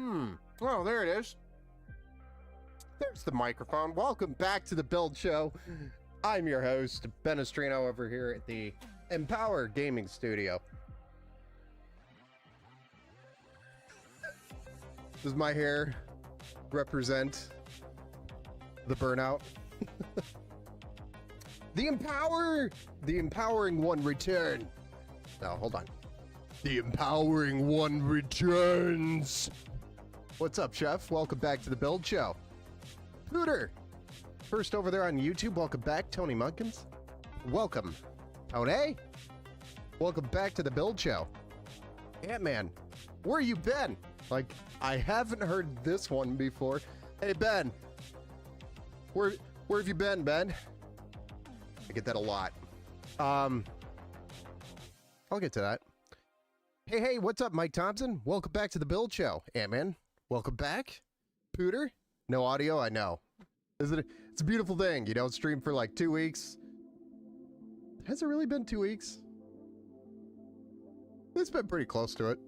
Oh, there it is. There's the microphone. Welcome back to the Build Show. I'm your host, Ben Estrino, over here at the Empower Gaming Studio. Does my hair represent the burnout? The empowering one return. No, hold on. The empowering one returns. What's up, Chef? Welcome back to the Build Show. Pooter, first over there on YouTube, welcome back. Tony Munkins, welcome. Tony, welcome back to the Build Show. Ant-Man, where you been? Like, I haven't heard this one before. Hey, Ben, where have you been, Ben? I get that a lot. I'll get to that. Hey, what's up, Mike Thompson? Welcome back to the Build Show. Ant-Man, welcome back. Pooter, no audio, I know. Isn't it? It's a beautiful thing. You don't stream for like 2 weeks. Has it really been 2 weeks? It's been pretty close to it.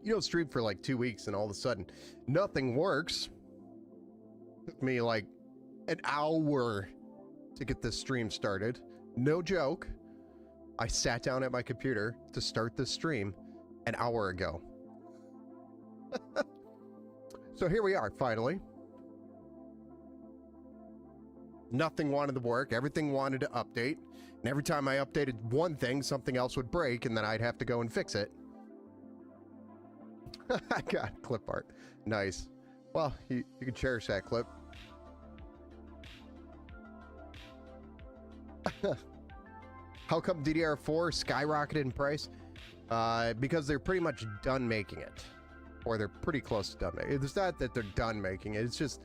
You don't stream for like 2 weeks and all of a sudden nothing works. Took me like an hour to get this stream started. No joke. I sat down at my computer to start this stream an hour ago. So here we are, finally. Nothing wanted to work. Everything wanted to update. And every time I updated one thing, something else would break, and then I'd have to go and fix it. I got clip art. Nice. Well, you can cherish that clip. How come DDR4 skyrocketed in price? Because they're pretty much done making it. Or they're pretty close to done making it. It's not that they're done making it, it's just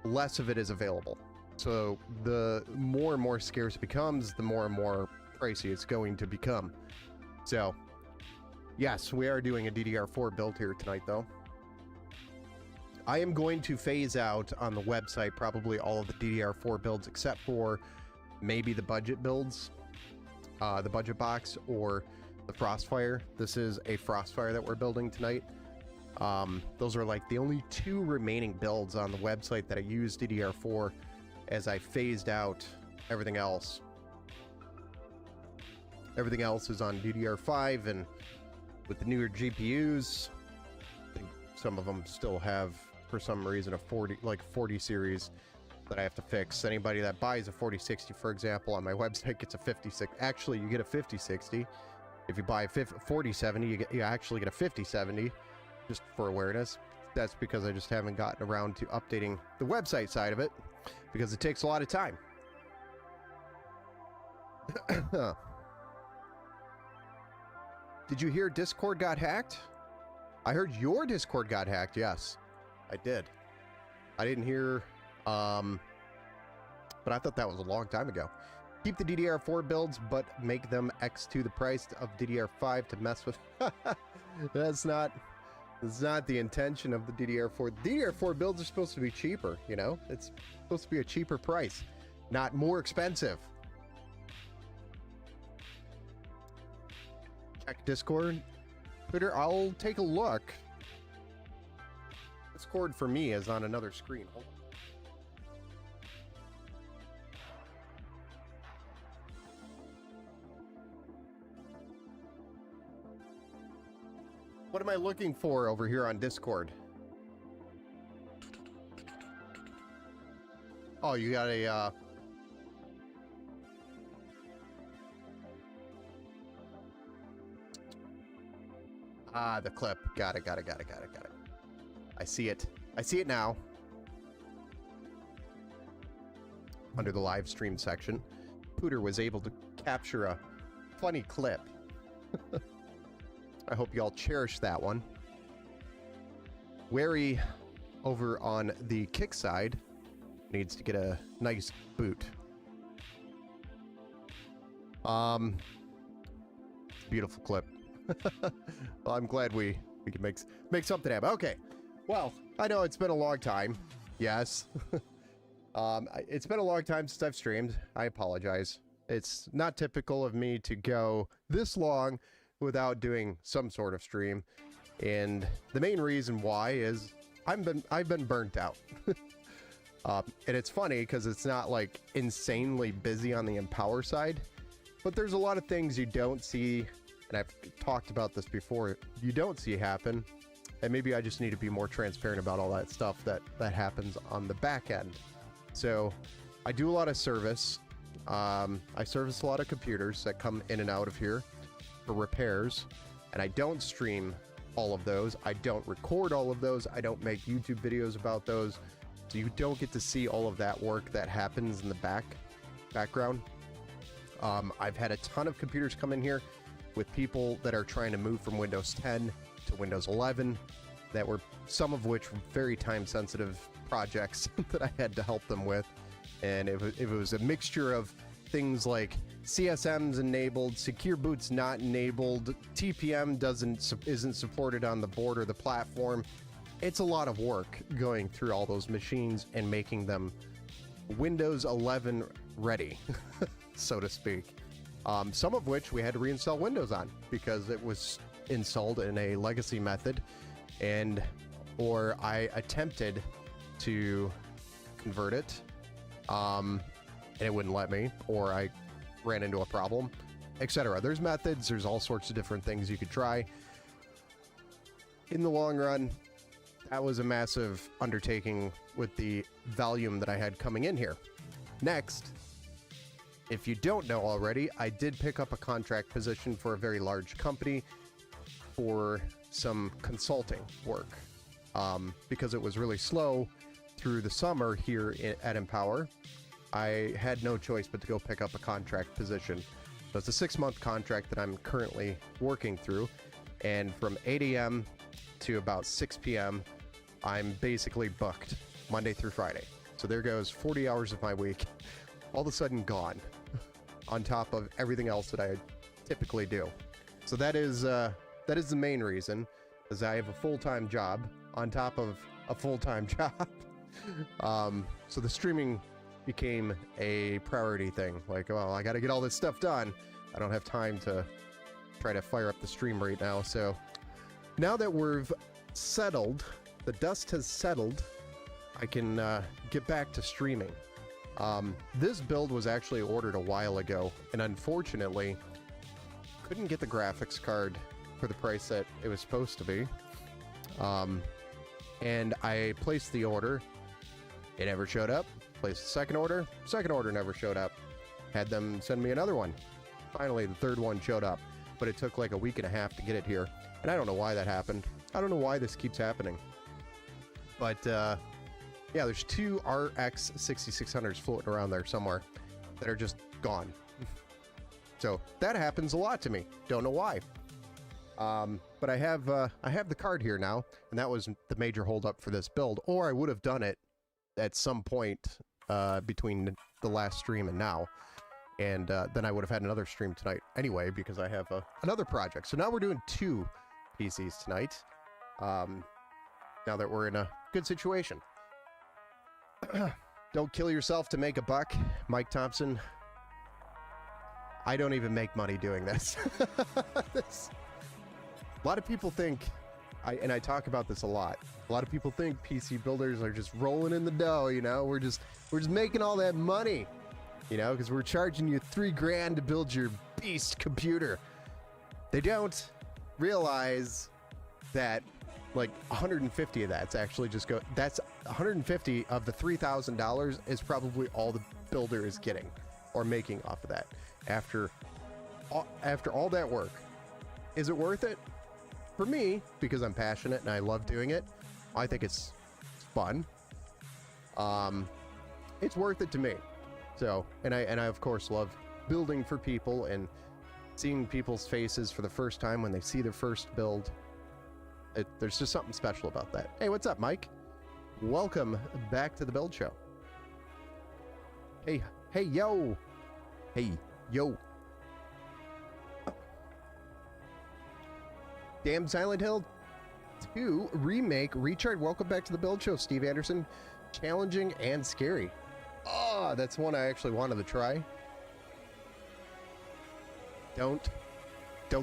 less of it is available. So the more and more scarce it becomes, the more and more pricey it's going to become. So, yes, we are doing a DDR4 build here tonight, though. I am going to phase out on the website probably all of the DDR4 builds except for maybe the budget builds, the budget box, or the Frostfire. This is a Frostfire that we're building tonight. Those are like the only two remaining builds on the website that I use DDR4 as I phased out everything else. Everything else is on DDR5, and with the newer GPUs, I think some of them still have, for some reason, a 40 series that I have to fix. Anybody that buys a 4060, for example, on my website gets a 56. Actually, you get a 5060. If you buy a 4070, you actually get a 5070, just for awareness. That's because I just haven't gotten around to updating the website side of it, because it takes a lot of time. Did you hear Discord got hacked? I heard your Discord got hacked, yes. I did. I didn't hear, but I thought that was a long time ago. Keep the DDR4 builds, but make them X to the price of DDR5 to mess with. That's not the intention of the DDR4. DDR4 builds are supposed to be cheaper, you know? It's supposed to be a cheaper price, not more expensive. Check Discord. Twitter, I'll take a look. Discord for me is on another screen. Hold on. What am I looking for over here on Discord? Oh, you got a, the clip. Got it. I see it. I see it now. Under the live stream section, Pooter was able to capture a funny clip. I hope y'all cherish that one. Wary over on the kick side needs to get a nice boot. Beautiful clip. Well, I'm glad we can make something happen. Okay. Well, I know it's been a long time. Yes. It's been a long time since I've streamed. I apologize. It's not typical of me to go this long without doing some sort of stream. And the main reason why is I've been burnt out. And it's funny because it's not like insanely busy on the Empower side, but there's a lot of things you don't see, and I've talked about this before, you don't see happen. And maybe I just need to be more transparent about all that stuff that happens on the back end. So I do a lot of service. I service a lot of computers that come in and out of here for repairs, and I don't stream all of those. I don't record all of those. I don't make YouTube videos about those. So you don't get to see all of that work that happens in the background. I've had a ton of computers come in here with people that are trying to move from Windows 10 to Windows 11, that were some of which were very time sensitive projects that I had to help them with. And it was a mixture of things like CSM's enabled, Secure Boot's not enabled, TPM isn't supported on the board or the platform. It's a lot of work going through all those machines and making them Windows 11 ready, so to speak. Some of which we had to reinstall Windows on because it was installed in a legacy method, or I attempted to convert it, and it wouldn't let me, or I ran into a problem, etc. There's methods, there's all sorts of different things you could try. In the long run, that was a massive undertaking with the volume that I had coming in here. Next, if you don't know already, I did pick up a contract position for a very large company for some consulting work, because it was really slow through the summer here at Empower. I had no choice but to go pick up a contract position. So it's a 6-month contract that I'm currently working through, and from 8 a.m. to about 6 p.m. I'm basically booked Monday through Friday. So there goes 40 hours of my week, all of a sudden gone, on top of everything else that I typically do. So that is the main reason, is I have a full-time job on top of a full-time job. So the streaming became a priority thing. Like, well, I got to get all this stuff done. I don't have time to try to fire up the stream right now. So now that we've settled, the dust has settled, I can get back to streaming. This build was actually ordered a while ago, and unfortunately couldn't get the graphics card for the price that it was supposed to be. And I placed the order, it never showed up. Placed the second order never showed up. Had them send me another one. Finally, the third one showed up, but it took like a week and a half to get it here. And I don't know why that happened. I don't know why this keeps happening. But yeah, there's 2 RX 6600s floating around there somewhere that are just gone. So that happens a lot to me. Don't know why. But I have the card here now, and that was the major holdup for this build. Or I would have done it at some point between the last stream and now, and then I would have had another stream tonight anyway, because I have another project. So now we're doing 2 PCs tonight, now that we're in a good situation. Don't kill yourself to make a buck, Mike Thompson. I don't even make money doing this. A lot of people think, and I talk about this a lot, a lot of people think PC builders are just rolling in the dough, you know, we're just making all that money, you know, because we're charging you $3,000 to build your beast computer. They don't realize that like 150 of that's actually that's 150 of the $3,000 is probably all the builder is getting or making off of that. After all that work, is it worth it? For me, because I'm passionate and I love doing it, I think it's fun. It's worth it to me. So, and I of course love building for people and seeing people's faces for the first time when they see their first build. There's just something special about that. Hey, what's up, Mike? Welcome back to the Build Show. Hey, yo. Hey, yo. Damn Silent Hill 2 Remake Recharge. Welcome back to the Build Show, Steve Anderson. Challenging and scary. Oh, that's one I actually wanted to try. Don't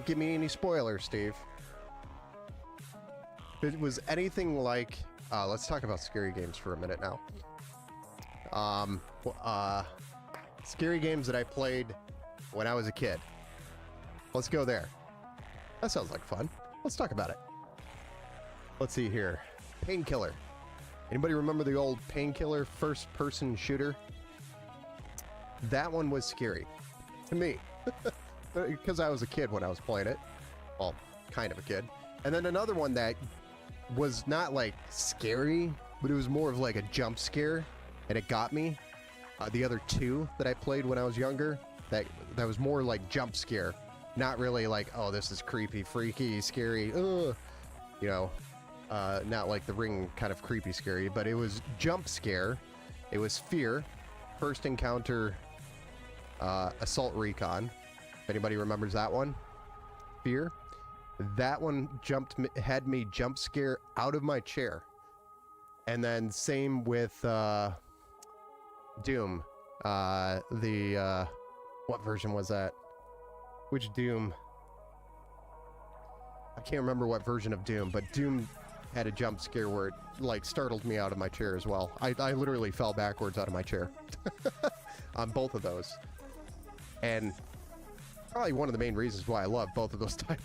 give me any spoilers, Steve. if it was anything like, let's talk about scary games for a minute now. Scary games that I played when I was a kid. Let's go there. That sounds like fun. Let's talk about it. Let's see here. Painkiller. Anybody remember the old Painkiller first-person shooter? That one was scary to me because I was a kid when I was playing it. Well, kind of a kid. And then another one that was not like scary, but it was more of like a jump scare, and it got me. The other two that I played when I was younger, that was more like jump scare, not really like, oh, this is creepy, freaky, scary, you know, not like the Ring kind of creepy scary, but it was jump scare. It was Fear, First Encounter, Assault Recon. If anybody remembers that one, Fear. That one had me jump scare out of my chair. And then same with Doom. What version was that? Which Doom? I can't remember what version of Doom, but Doom had a jump scare where it like startled me out of my chair as well. I literally fell backwards out of my chair on both of those. And probably one of the main reasons why I love both of those titles.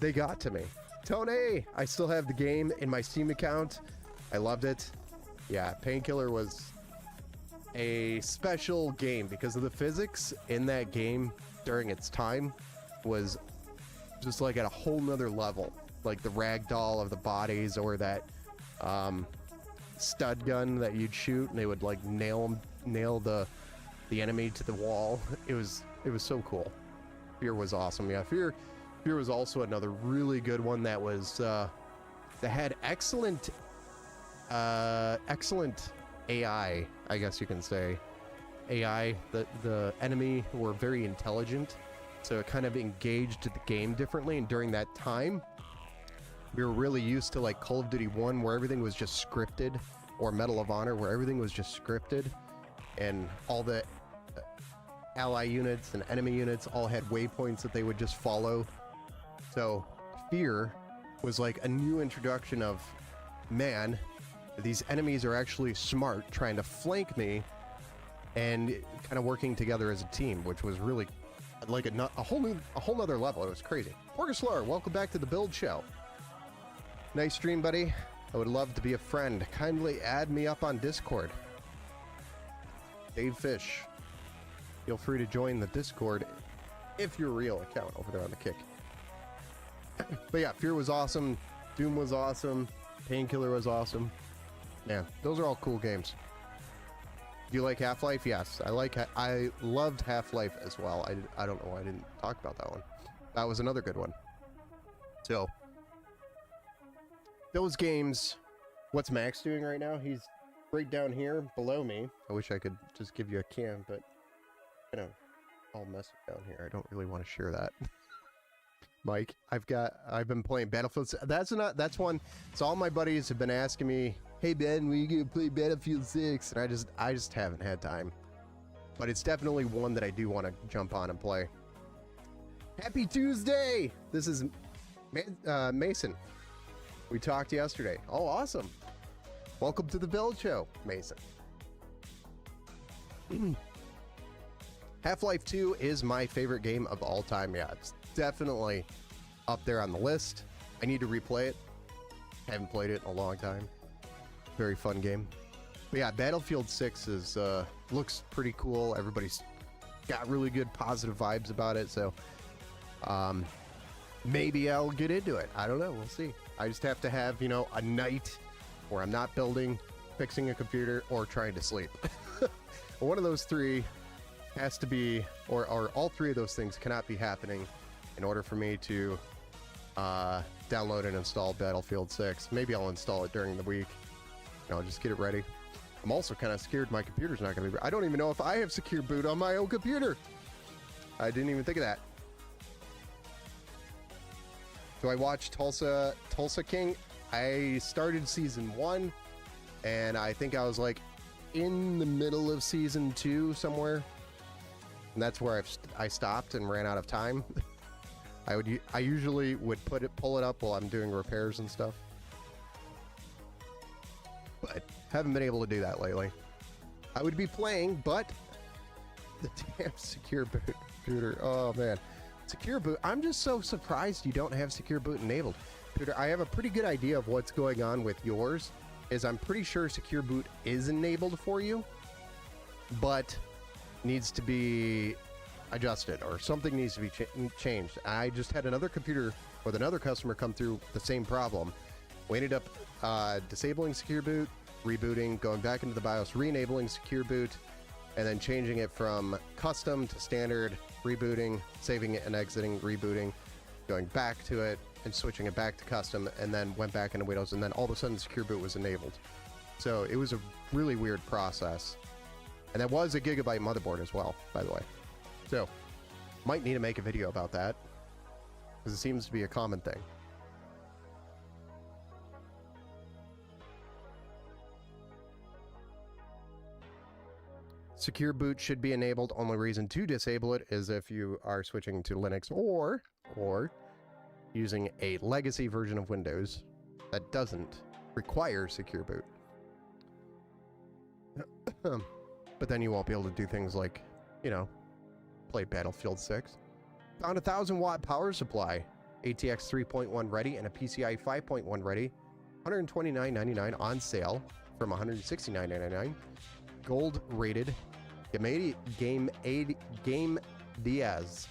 They got to me. Tony, I still have the game in my Steam account. I loved it. Yeah, Painkiller was a special game because of the physics in that game during its time was just like at a whole nother level. Like the ragdoll of the bodies, or that stud gun that you'd shoot and they would like nail the enemy to the wall. It was so cool. Fear was awesome. Yeah, Fear was also another really good one that was that had excellent AI, I guess you can say. AI, the enemy were very intelligent, so it kind of engaged the game differently. And during that time, we were really used to like Call of Duty 1, where everything was just scripted, or Medal of Honor, where everything was just scripted, and all the ally units and enemy units all had waypoints that they would just follow. So Fear was like a new introduction of, man, these enemies are actually smart, trying to flank me and kind of working together as a team, which was really like a whole nother level. It was crazy. Porgaslar, welcome back to the Build Show. Nice stream, buddy. I would love to be a friend. Kindly add me up on Discord. Dave Fish. Feel free to join the Discord if you're a real account over there on the Kick. But yeah, Fear was awesome. Doom was awesome. Painkiller was awesome. Man, those are all cool games. Do you like Half-Life? Yes, I loved Half-Life as well. I don't know why I didn't talk about that one. That was another good one. So those games. What's Max doing right now? He's right down here below me. I wish I could just give you a cam, but you know, all messed down here. I don't really want to share that. Mike, I've been playing Battlefield. That's one. So all my buddies have been asking me, "Hey Ben, when you gonna play Battlefield 6?" And I just haven't had time. But it's definitely one that I do want to jump on and play. Happy Tuesday! This is Mason. We talked yesterday. Oh, awesome! Welcome to the Build Show, Mason. Half-Life 2 is my favorite game of all time. Yeah, it's definitely up there on the list. I need to replay it. Haven't played it in a long time. Very fun game. But yeah, Battlefield 6 is looks pretty cool. Everybody's got really good positive vibes about it, so maybe I'll get into it. I don't know. We'll see. I just have to have, you know, a night where I'm not building, fixing a computer, or trying to sleep. One of those three has to be, or all three of those things cannot be happening in order for me to download and install Battlefield 6. Maybe I'll install it during the week. You know, just get it ready. I'm also kind of scared my computer's not going to be... I don't even know if I have secure boot on my own computer. I didn't even think of that. So I watched Tulsa King. I started season 1, and I think I was like in the middle of season 2 somewhere. And that's where I stopped and ran out of time. I usually would pull it up while I'm doing repairs and stuff, but haven't been able to do that lately. I would be playing, but the damn secure boot computer. Oh man, secure boot. I'm just so surprised you don't have secure boot enabled. Peter, I have a pretty good idea of what's going on with yours. I'm pretty sure secure boot is enabled for you, but needs to be adjusted, or something needs to be changed. I just had another computer with another customer come through the same problem. We ended up disabling secure boot, rebooting, going back into the BIOS, re-enabling secure boot, and then changing it from custom to standard, rebooting, saving it and exiting, rebooting, going back to it and switching it back to custom, and then went back into Windows, and then all of a sudden secure boot was enabled. So it was a really weird process. And that was a Gigabyte motherboard as well, by the way. So, might need to make a video about that, because it seems to be a common thing. Secure boot should be enabled. Only reason to disable it is if you are switching to Linux or using a legacy version of Windows that doesn't require secure boot. But then you won't be able to do things like, you know, play Battlefield 6. Found a 1,000-watt power supply, ATX 3.1 ready, and a PCI 5.1 ready. $129.99 on sale from $169.99. Gold rated. Game Diaz.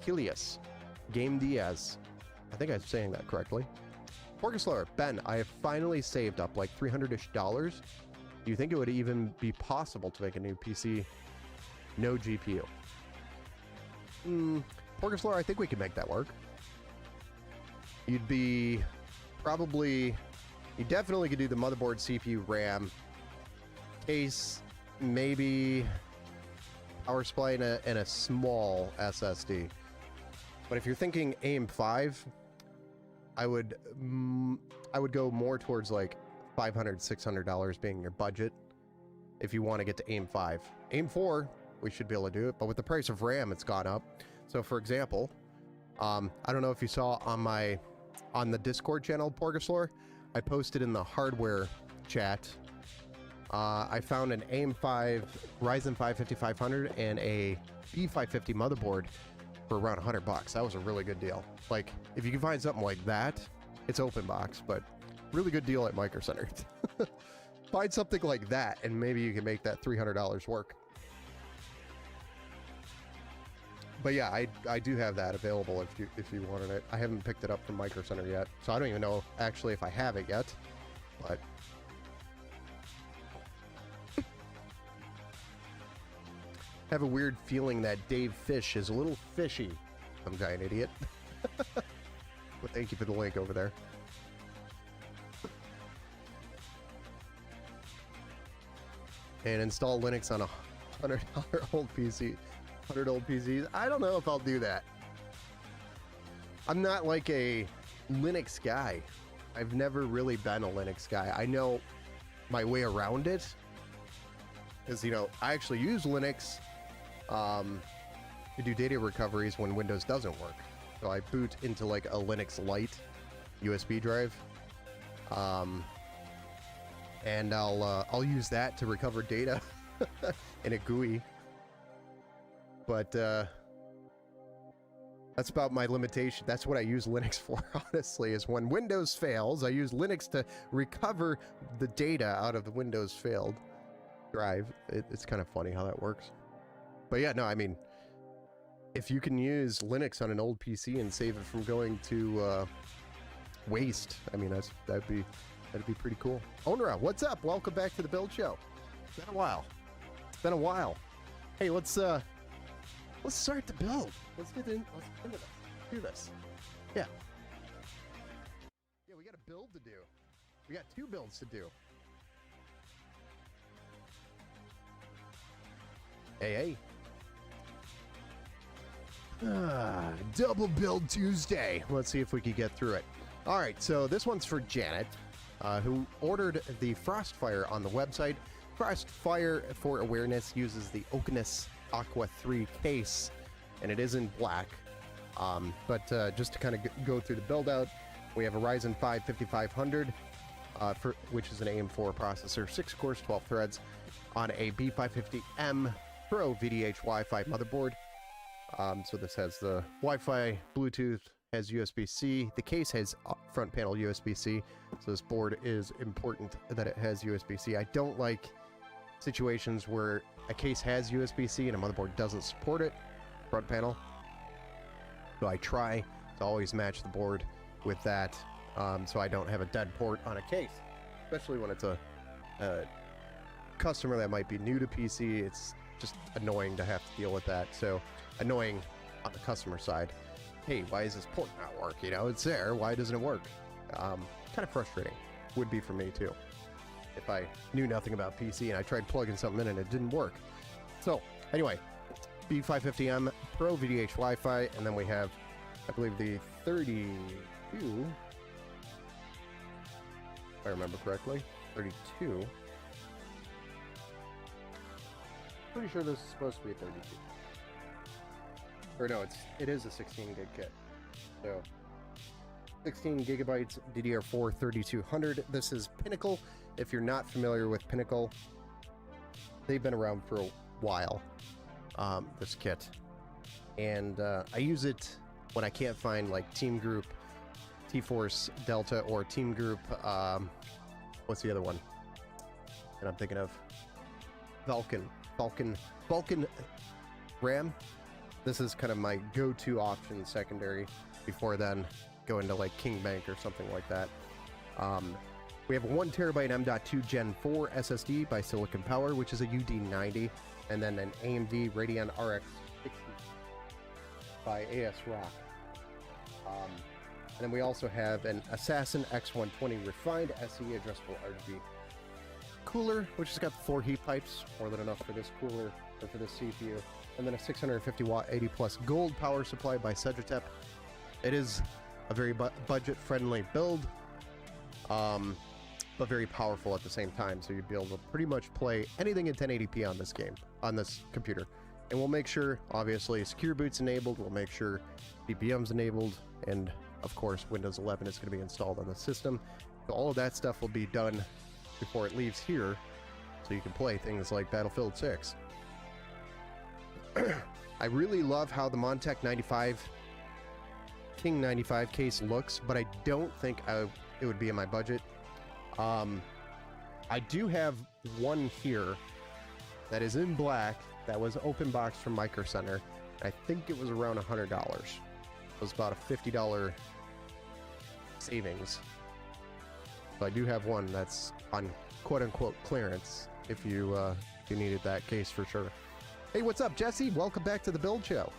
Helios. Game Diaz. I think I'm saying that correctly. Porcuslower. Ben, I have finally saved up like $300-ish. Do you think it would even be possible to make a new PC? No GPU. Porcuslower, I think we could make that work. You'd be probably... You definitely could do the motherboard, CPU, RAM, case, maybe power supply, and a small SSD. But if you're thinking AIM-5, I would go more towards like $500, $600 being your budget if you want to get to AIM-5. AIM-4, we should be able to do it, but with the price of RAM, it's gone up. So for example, I don't know if you saw on the Discord channel, Porcuslower, I posted in the hardware chat, I found an AIM-5 Ryzen 5 5500 and a B550 motherboard for around $100. That was a really good deal. Like, if you can find something like that, it's open box, but really good deal at Micro Center. Find something like that, and maybe you can make that $300 work. But yeah, I do have that available if you wanted it. I haven't picked it up from Micro Center yet, so I don't even know actually if I have it yet. But have a weird feeling that Dave Fish is a little fishy. Some giant idiot. But thank you for the link over there. And install Linux on a $100 old PC. 100 old PCs. I don't know if I'll do that. I'm not like a Linux guy. I've never really been a Linux guy. I know my way around it. Because, you know, I actually use Linux to do data recoveries when Windows doesn't work. So I boot into like a Linux Lite USB drive. And I'll use that to recover data in a GUI. But that's about my limitation. That's what I use Linux for, honestly, is when Windows fails, I use Linux to recover the data out of the Windows failed drive. It's kind of funny how that works. But yeah, no, I mean, if you can use Linux on an old PC and save it from going to waste, I mean, that'd be pretty cool. Onra, what's up? Welcome back to the Build Show. It's been a while. It's been a while. Hey, let's start the build. Let's get into this. Do this. Yeah. Yeah, we got a build to do. We got 2 builds to do. Hey. Double build Tuesday. Let's see if we can get through it. All right, so this one's for Janet, who ordered the Frostfire on the website. Frostfire, for awareness, uses the Oakiness Aqua 3 case, and it is in black. But just to kind of go through the build out, we have a Ryzen 5 5500, which is an AM4 processor, 6 cores, 12 threads, on a B550M Pro VDH Wi-Fi motherboard. So this has the Wi-Fi, Bluetooth, has USB-C. The case has front panel USB-C, so this board is important that it has USB-C. I don't like situations where a case has USB-C and a motherboard doesn't support it, front panel. So I try to always match the board with that, so I don't have a dead port on a case, especially when it's a customer that might be new to PC. It's just annoying to have to deal with that. So annoying on the customer side. Hey, why is this port not work? You know, it's there. Why doesn't it work? Kind of frustrating. Would be for me too. If I knew nothing about PC and I tried plugging something in and it didn't work. So anyway, B550M Pro VDH Wi-Fi, and then we have, I believe, the 32, if I remember correctly, 32. Pretty sure this is supposed to be a 32. Or no, it is a 16 gig kit. So 16 gigabytes DDR4 3200. This is Pinnacle. If you're not familiar with Pinnacle, they've been around for a while, this kit. And I use it when I can't find like Team Group, T-Force Delta, or Team Group, what's the other one? And I'm thinking of Vulcan RAM. This is kind of my go-to option secondary before then go into like King Bank or something like that. We have a 1 terabyte M.2 Gen 4 SSD by Silicon Power, which is a UD90, and then an AMD Radeon RX 60 by ASRock. And then we also have an Assassin X120 Refined SE addressable RGB cooler, which has got 4 heat pipes, more than enough for this cooler or for this CPU. And then a 650 watt 80 plus gold power supply by Sedratep. It is a very budget friendly build, but very powerful at the same time. So you'd be able to pretty much play anything in 1080p on this computer. And we'll make sure, obviously, Secure Boot's enabled. We'll make sure PPM's enabled, and of course, Windows 11 is going to be installed on the system. So all of that stuff will be done before it leaves here, so you can play things like Battlefield 6. I really love how the Montech 95 King 95 case looks, but I don't think it would be in my budget. I do have one here that is in black that was open box from Micro Center. I think it was around $100. It was about a $50 savings. So I do have one that's on quote-unquote clearance if you needed that case for sure. Hey, what's up, Jesse? Welcome back to the Build Show.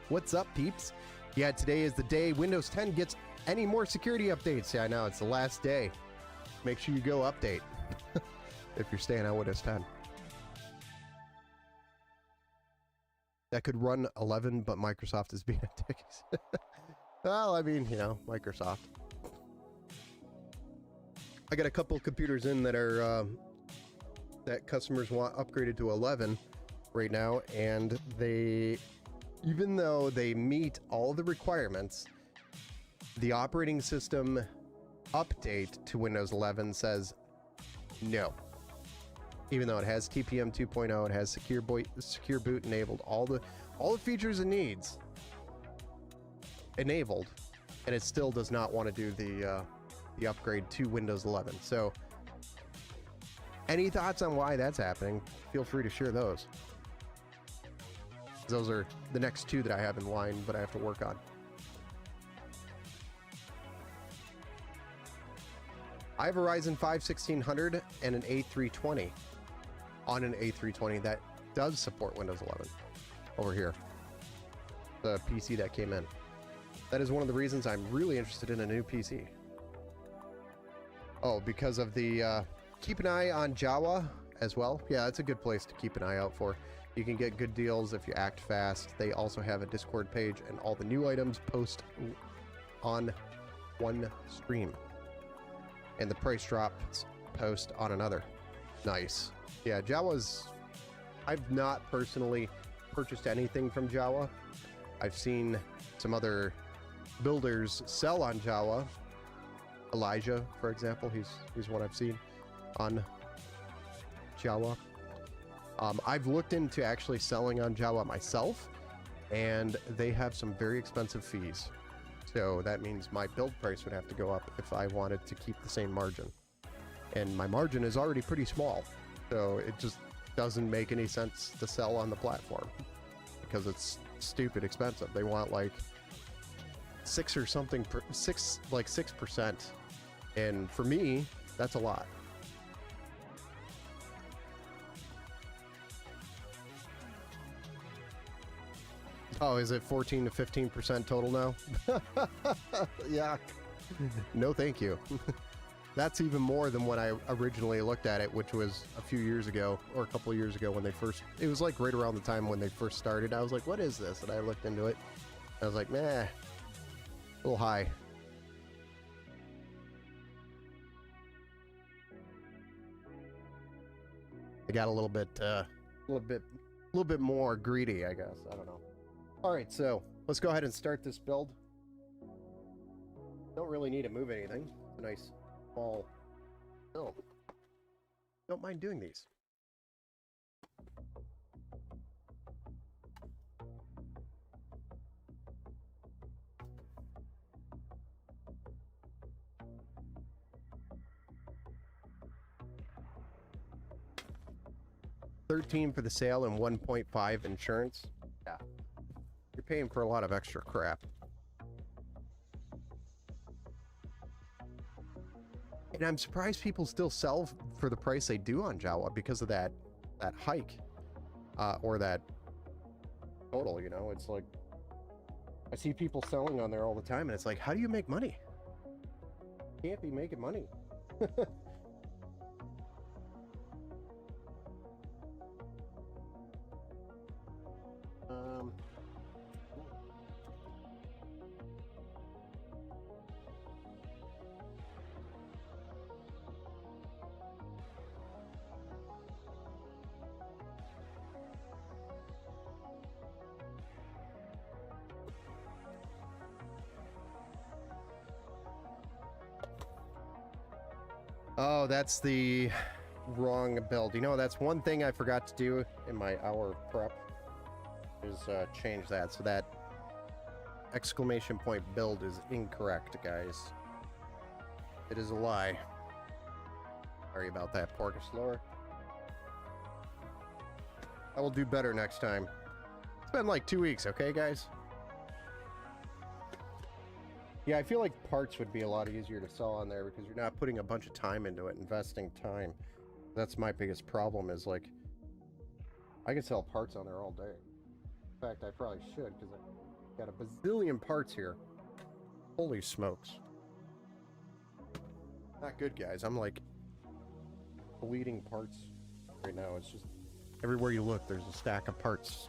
What's up, peeps? Yeah, today is the day Windows 10 gets any more security updates. Yeah, I know, it's the last day. Make sure you go update if you're staying on Windows 10. That could run 11, but Microsoft is being a dick. Well, I mean, you know, Microsoft. I got a couple computers in that are that customers want upgraded to 11 right now, and they, even though they meet all the requirements, the operating system update to Windows 11 says no. Even though it has TPM 2.0, it has Secure Boot enabled, all the features it needs enabled, and it still does not want to do the upgrade to Windows 11. So any thoughts on why that's happening? Feel free to share those. Those are the next two that I have in line, but I have to work on. I have a Ryzen 5 1600 and an A320 on an A320 that does support Windows 11 over here. The PC that came in. That is one of the reasons I'm really interested in a new PC. Oh, because of the keep an eye on Java as well. Yeah, that's a good place to keep an eye out for. You can get good deals if you act fast. They also have a Discord page, and all the new items post on one stream, and the price drops post on another. Nice. Yeah, Jawa's, I've not personally purchased anything from Jawa, I've seen some other builders sell on Jawa. Elijah, for example, he's one I've seen on Jawa. I've looked into actually selling on Jawa myself, and they have some very expensive fees. So that means my build price would have to go up if I wanted to keep the same margin. And my margin is already pretty small, so it just doesn't make any sense to sell on the platform because it's stupid expensive. They want like 6%, and for me, that's a lot. Oh, is it 14 to 15% total now? Yeah. No, thank you. That's even more than when I originally looked at it, which was a few years ago, or a couple of years ago when they first, it was like right around the time when they first started. I was like, what is this? And I looked into it. I was like, meh, a little high. I got a little bit more greedy, I guess. I don't know. All right, so let's go ahead and start this build. Don't really need to move anything. It's a nice small build. Don't mind doing these. $13 for the sale and 1.5 insurance. Yeah. You're paying for a lot of extra crap. And I'm surprised people still sell for the price they do on Jawa because of that hike. Or that total, you know? It's like, I see people selling on there all the time, and it's like, how do you make money? You can't be making money. Oh, that's the wrong build. You know, that's one thing I forgot to do in my hour prep is change that. So that exclamation point build is incorrect, guys. It is a lie. Sorry about that, Porkerslower. I will do better next time. It's been like 2 weeks, okay, guys? Yeah, I feel like parts would be a lot easier to sell on there because you're not putting a bunch of time into it, investing time. That's my biggest problem is like, I could sell parts on there all day. In fact, I probably should because I got a bazillion parts here. Holy smokes. Not good, guys. I'm like bleeding parts right now. It's just everywhere you look, there's a stack of parts.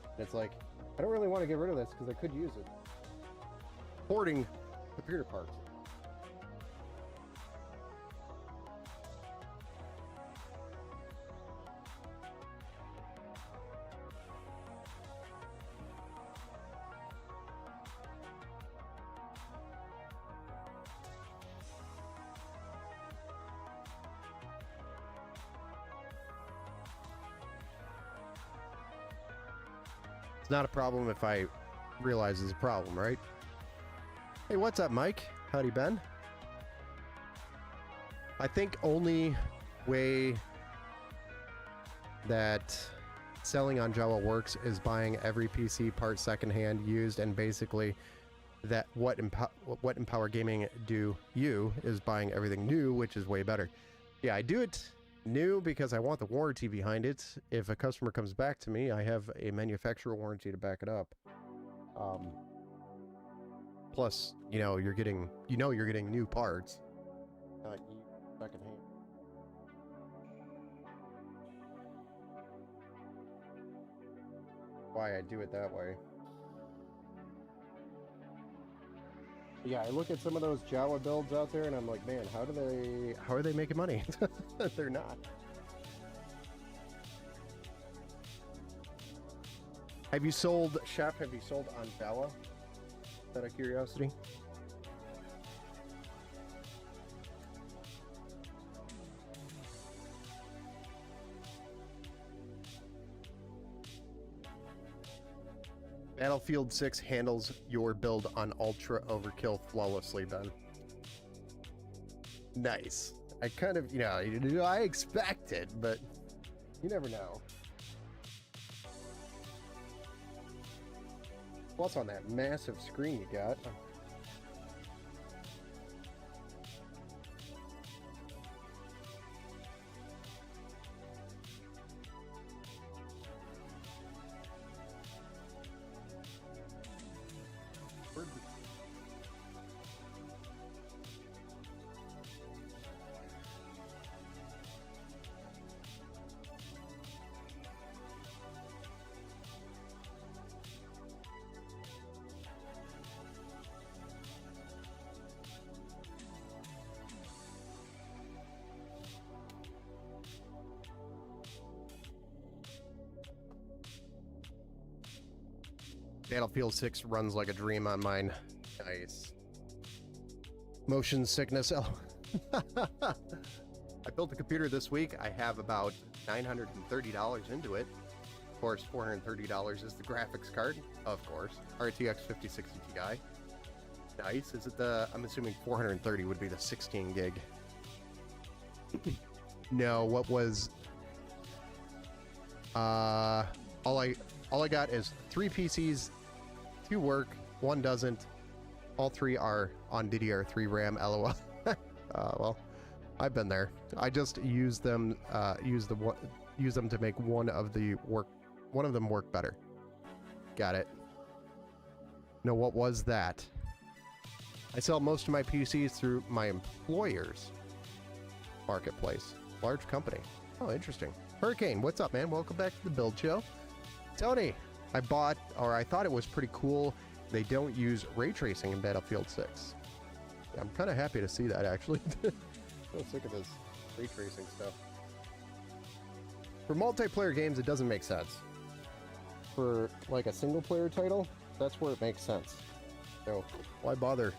And it's like, I don't really want to get rid of this because I could use it. Hoarding computer parts. It's not a problem if I realize it's a problem, right? Hey, what's up, Mike? Howdy, Ben. I think only way that selling on Jawa works is buying every PC part secondhand, used, and basically that what Empower Gaming do you is buying everything new, which is way better. Yeah, I do it new because I want the warranty behind it. If a customer comes back to me, I have a manufacturer warranty to back it up. Plus, you're getting new parts. Secondhand. Why I do it that way. Yeah, I look at some of those Jawa builds out there and I'm like, man, how are they making money? They're not. Have you sold, Chef, have you sold on Bella? Out of curiosity? Battlefield 6 handles your build on Ultra Overkill flawlessly, Ben. Nice. I kind of, I expect it, but you never know. Plus on that massive screen you got. Battlefield 6 runs like a dream on mine. Nice. Motion sickness. Oh. I built a computer this week. I have about $930 into it. Of course, $430 is the graphics card. Of course. RTX 5060 Ti. Nice. Is it the... I'm assuming 430 would be the 16 gig. No, what was... All I got is 3 PCs, 2 work, 1 doesn't. All 3 are on DDR3 RAM, LOL. Well, I've been there. I just use them to make one of them work better. Got it. No, what was that? I sell most of my PCs through my employer's marketplace. Large company. Oh, interesting. Hurricane, what's up, man? Welcome back to the Build Show. Tony, I thought it was pretty cool. They don't use ray tracing in Battlefield 6. Yeah, I'm kind of happy to see that, actually. I'm sick of this ray tracing stuff. For multiplayer games, it doesn't make sense. For, like, a single-player title, that's where it makes sense. So, why bother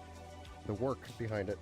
the work behind it?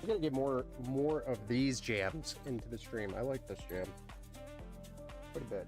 I gotta get more of these jams into the stream. I like this jam quite a bit.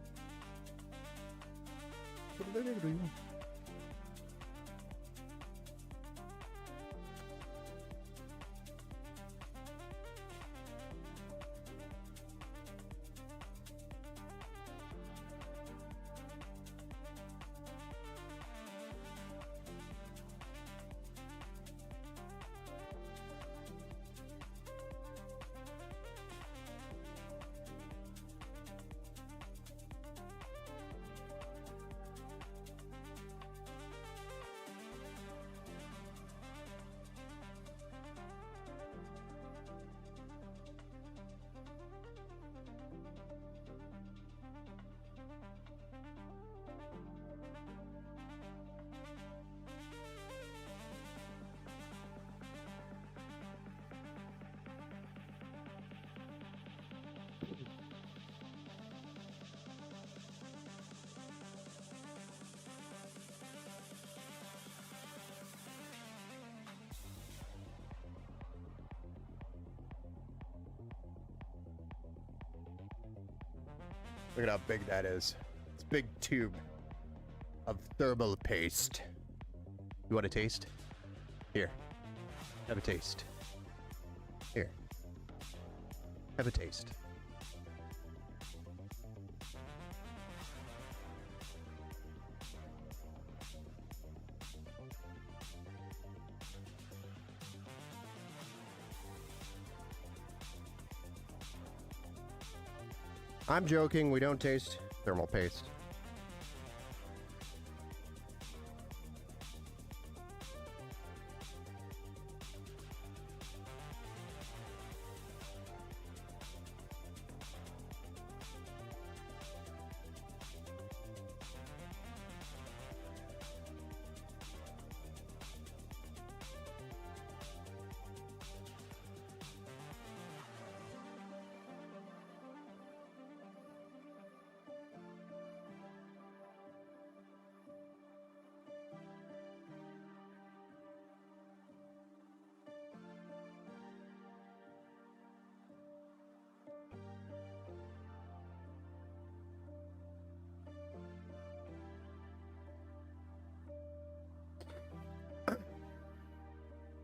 Look at how big that is. It's a big tube of thermal paste. You want a taste? Here. Have a taste. Here. Have a taste. I'm joking, we don't taste thermal paste.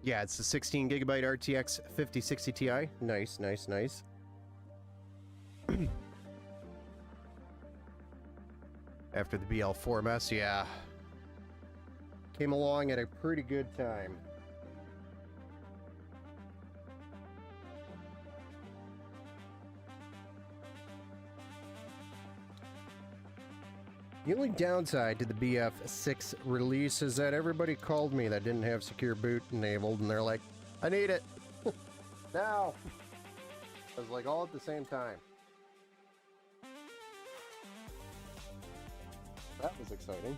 Yeah, it's the 16 gigabyte RTX 5060 Ti. Nice, nice, nice. After the BL4 mess, yeah. Came along at a pretty good time. The only downside to the BF6 release is that everybody called me that didn't have secure boot enabled, and they're like, I need it. Now. I was like, all at the same time. That was exciting.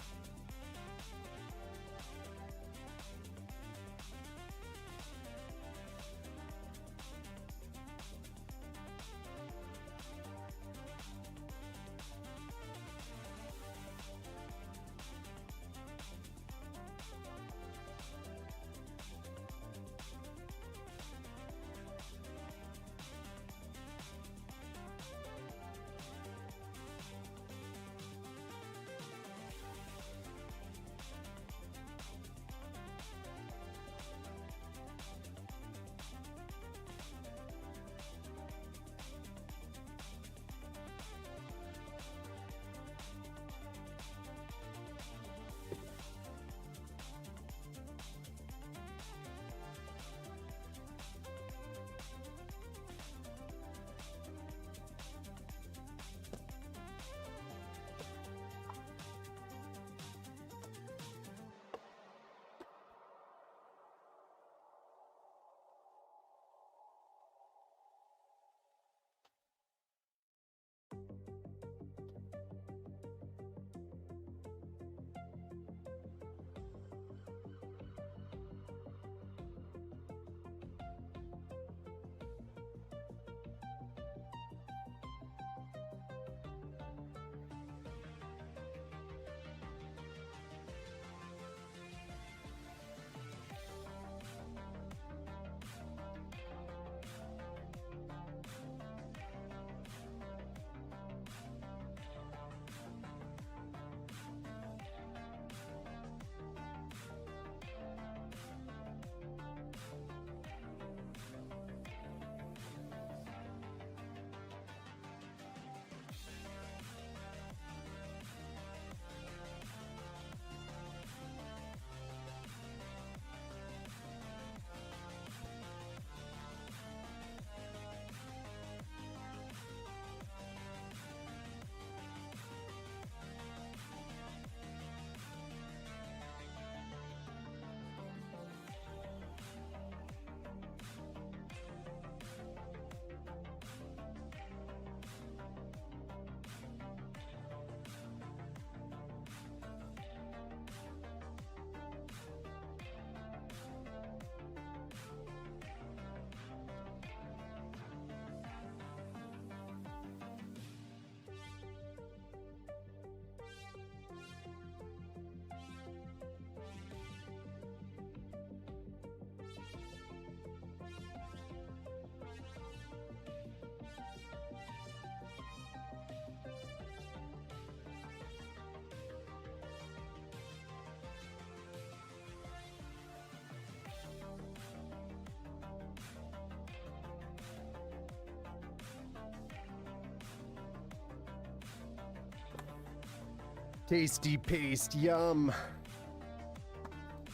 Tasty paste, yum.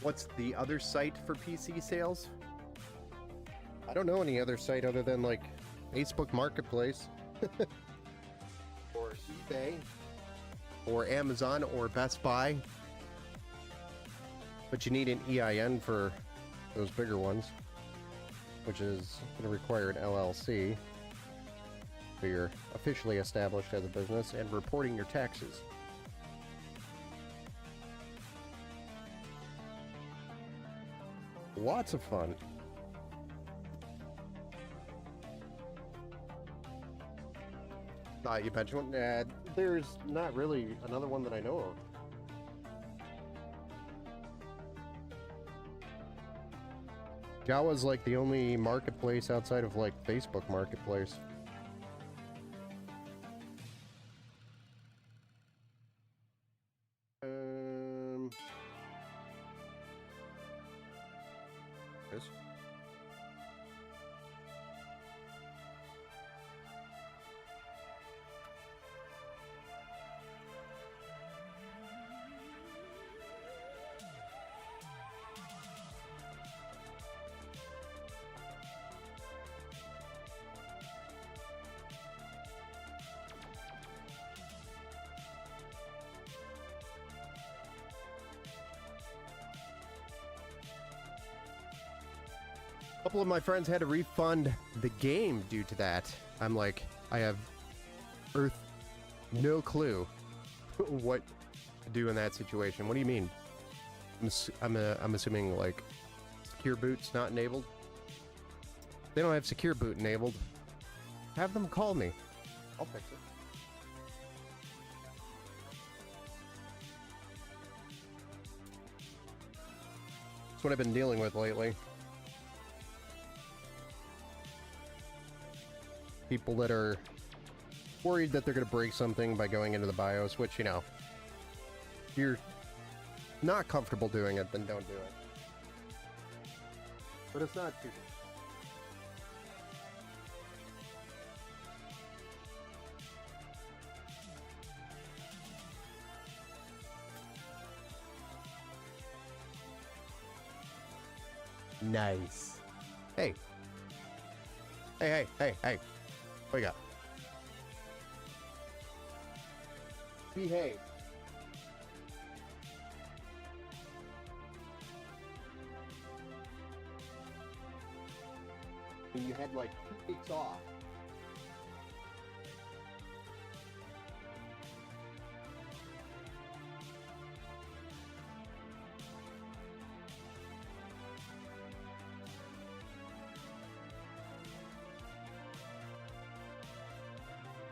What's the other site for PC sales? I don't know any other site other than like Facebook Marketplace or eBay or Amazon or Best Buy. But you need an EIN for those bigger ones, which is going to require an LLC. So you're officially established as a business and reporting your taxes. Lots of fun. You mentioned one? There's not really another one that I know of. Jawa's like the only marketplace outside of like Facebook Marketplace. Yes. A couple of my friends had to refund the game due to that. I'm like, I have no clue what to do in that situation. What do you mean? I'm assuming like secure boot's not enabled. If they don't have secure boot enabled, have them call me. I'll fix it. That's what I've been dealing with lately. People that are worried that they're going to break something by going into the BIOS, which, you know, if you're not comfortable doing it, then don't do it. But it's not too nice. Hey. Hey. What you got? Behave. And you had like 2 weeks off.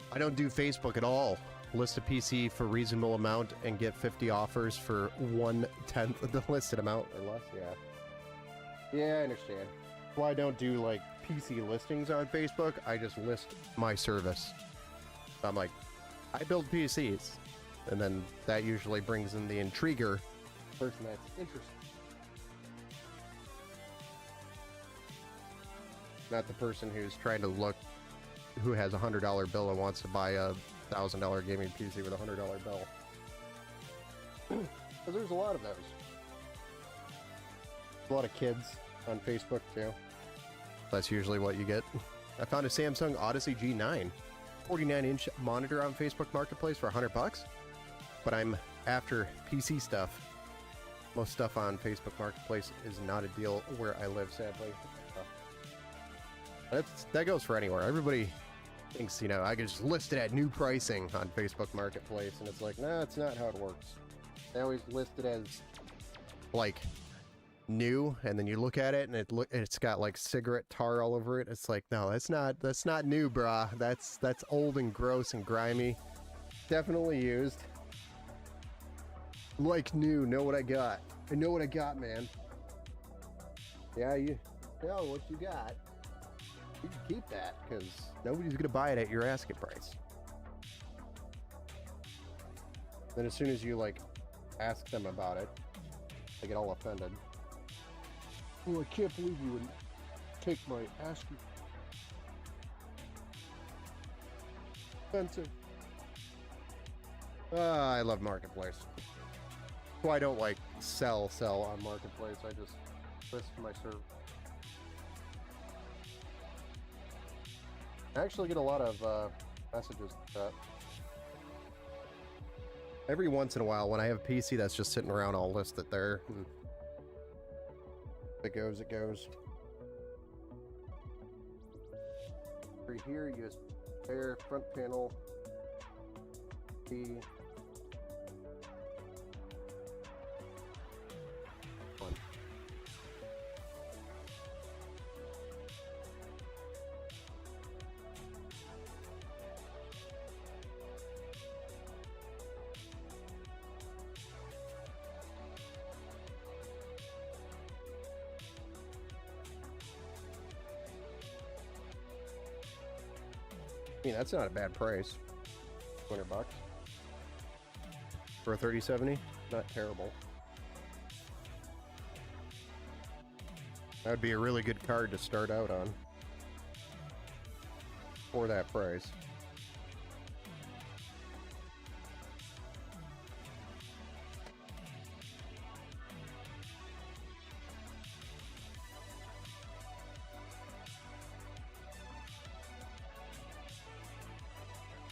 I don't do Facebook at all. List a PC for reasonable amount and get 50 offers for 1/10 of the listed amount or less. Yeah, I understand. Well, I don't do like PC listings on Facebook. I just list my service. I'm like, I build PCs, and then that usually brings in the intriguer person that's interested. Not the person who's trying to look, who has a $100 bill and wants to buy a $1,000 gaming PC with a $100 bill. Because there's a lot of those. A lot of kids on Facebook too. That's usually what you get. I found a Samsung Odyssey G9 49-inch monitor on Facebook Marketplace for $100, but I'm after PC stuff. Most stuff on Facebook Marketplace is not a deal where I live, sadly. That goes for anywhere. Everybody thinks, you know, I can just list it at new pricing on Facebook Marketplace, and it's like, nah, that's not how it works. They always list it as like new, and then you look at it and it's got like cigarette tar all over it. It's like, no, that's not new, brah. That's old and gross and grimy. Definitely used. Like new. Know what I got. I know what I got, man. Yeah, you know what you got. You can keep that, because nobody's gonna buy it at your asking price. Then as soon as you like ask them about it, they get all offended. Oh, I can't believe you would take my asking. Offensive. I love Marketplace. Well, I don't like sell on Marketplace. I just list my server. I actually get a lot of messages like that. Every once in a while, when I have a PC that's just sitting around, I'll list it there. If it goes, it goes. Right here, USB there, front panel, P. One. I mean, that's not a bad price. $200 for a 3070, not terrible. That would be a really good card to start out on for that price.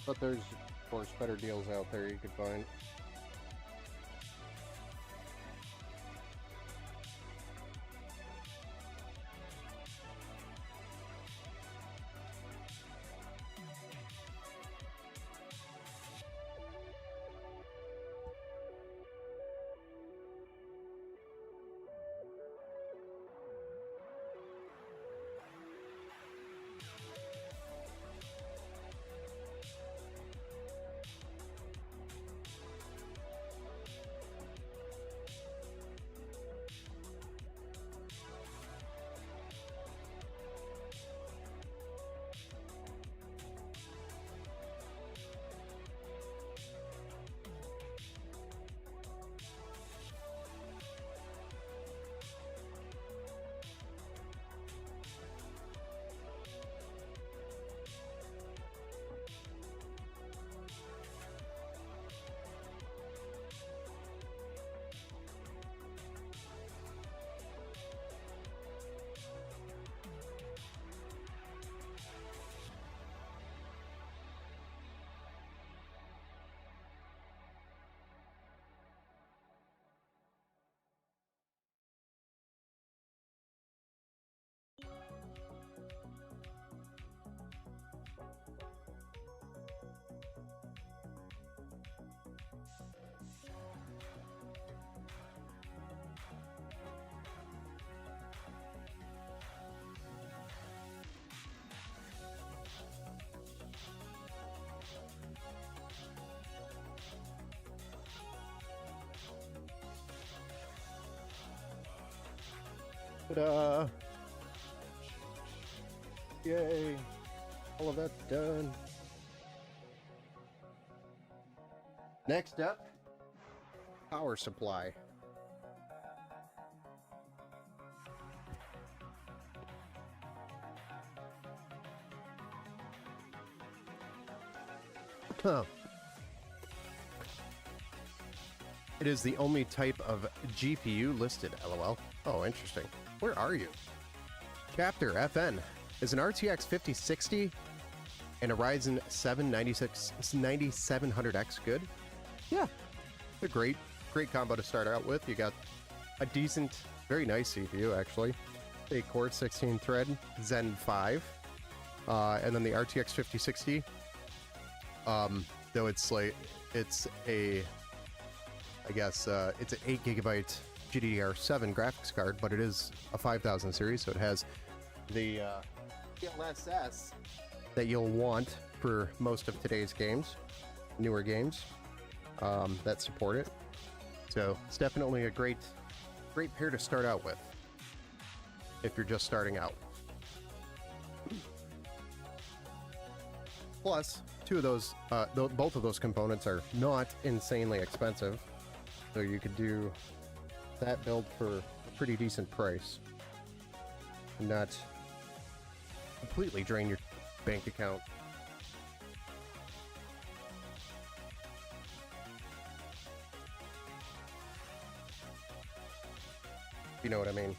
But there's, of course, better deals out there you could find. Ta-da! Yay! All of that's done. Next up, power supply. Huh. It is the only type of GPU listed, LOL. Oh, interesting. Where are you? Chapter FN is an RTX 5060 and a Ryzen 7 9700X good? Yeah, a great combo to start out with. You got a decent, very nice CPU actually. 8-core, 16-thread, Zen 5, and then the RTX 5060. Though it's like it's a, I guess it's an 8GB GDDR7 graphics card, but it is a 5000 series, so it has the DLSS that you'll want for most of today's games, newer games that support it. So it's definitely a great pair to start out with if you're just starting out. Plus, both of those components are not insanely expensive, so you could do that build for a pretty decent price and not completely drain your bank account. You know what I mean?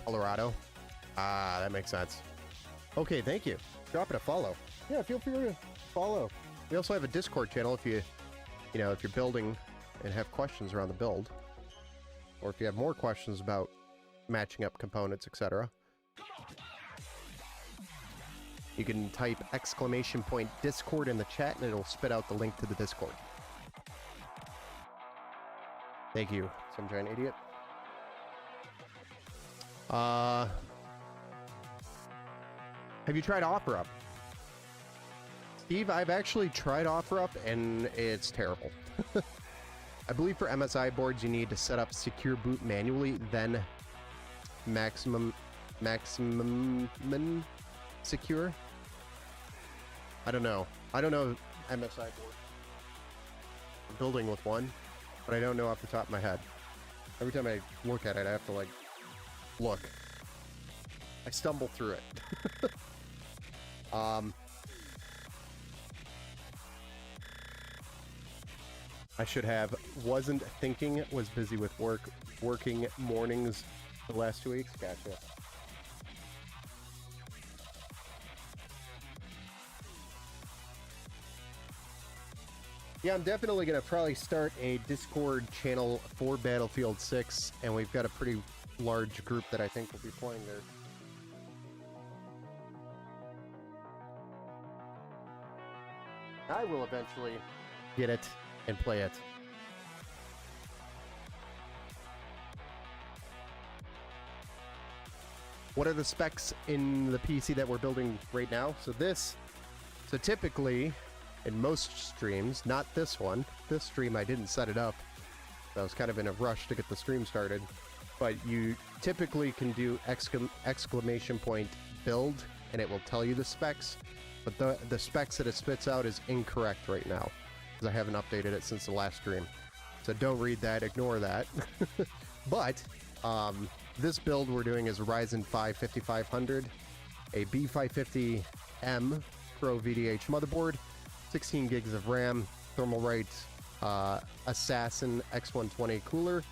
Colorado. Ah, that makes sense. Okay, thank you. Drop it a follow. Yeah, feel free to follow. We also have a Discord channel if if you're building and have questions around the build, or if you have more questions about matching up components, etc. You can type !Discord in the chat and it'll spit out the link to the Discord. Thank you, some giant idiot. Have you tried OfferUp? Steve, I've actually tried OfferUp and it's terrible. I believe for MSI boards you need to set up secure boot manually, then maximum secure. I don't know MSI board. I'm building with one, but I don't know off the top of my head. Every time I look at it, I have to like look. I stumble through it. I should have. Wasn't thinking. Was busy with working mornings the last 2 weeks. Gotcha. Yeah, I'm definitely going to probably start a Discord channel for Battlefield 6, and we've got a pretty large group that I think will be playing there. I will eventually get it and play it. What are the specs in the PC that we're building right now? So typically in most streams, not this one. This stream I didn't set it up. I was kind of in a rush to get the stream started. But you typically can do exclamation point build and it will tell you the specs. But the specs that it spits out is incorrect right now, because I haven't updated it since the last stream. So don't read that, ignore that. But this build we're doing is a Ryzen 5 5500, a B550M Pro VDH motherboard, 16 gigs of RAM, Thermalright Assassin X120 cooler,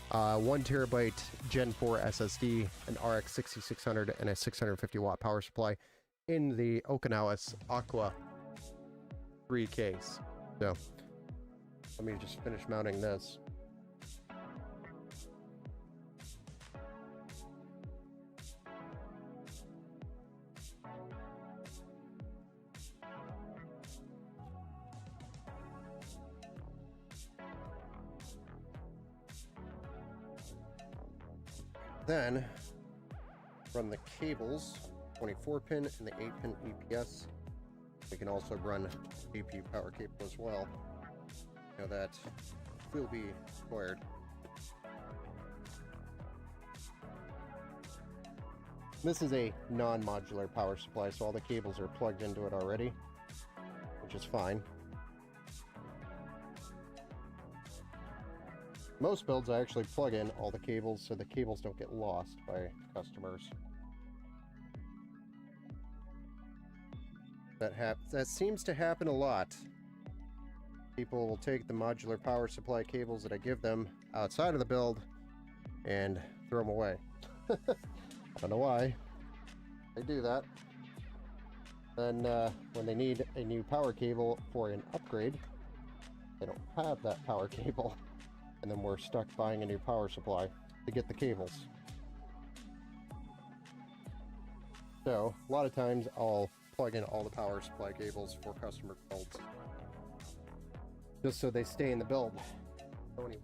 1 terabyte Gen 4 SSD, an RX 6600, and a 650 watt power supply in the Okinawa Aqua 3 case. So let me just finish mounting this. Then run the cables, 24-pin and the 8-pin EPS. We can also run GPU power cable as well. Now that will be required. This is a non-modular power supply, so all the cables are plugged into it already, which is fine. Most builds I actually plug in all the cables so the cables don't get lost by customers. That seems to happen a lot. People will take the modular power supply cables that I give them outside of the build and throw them away. I don't know why they do that. Then when they need a new power cable for an upgrade, they don't have that power cable. And then we're stuck buying a new power supply to get the cables. So, a lot of times I'll plug in all the power supply cables for customer builds, just so they stay in the build. So anyway.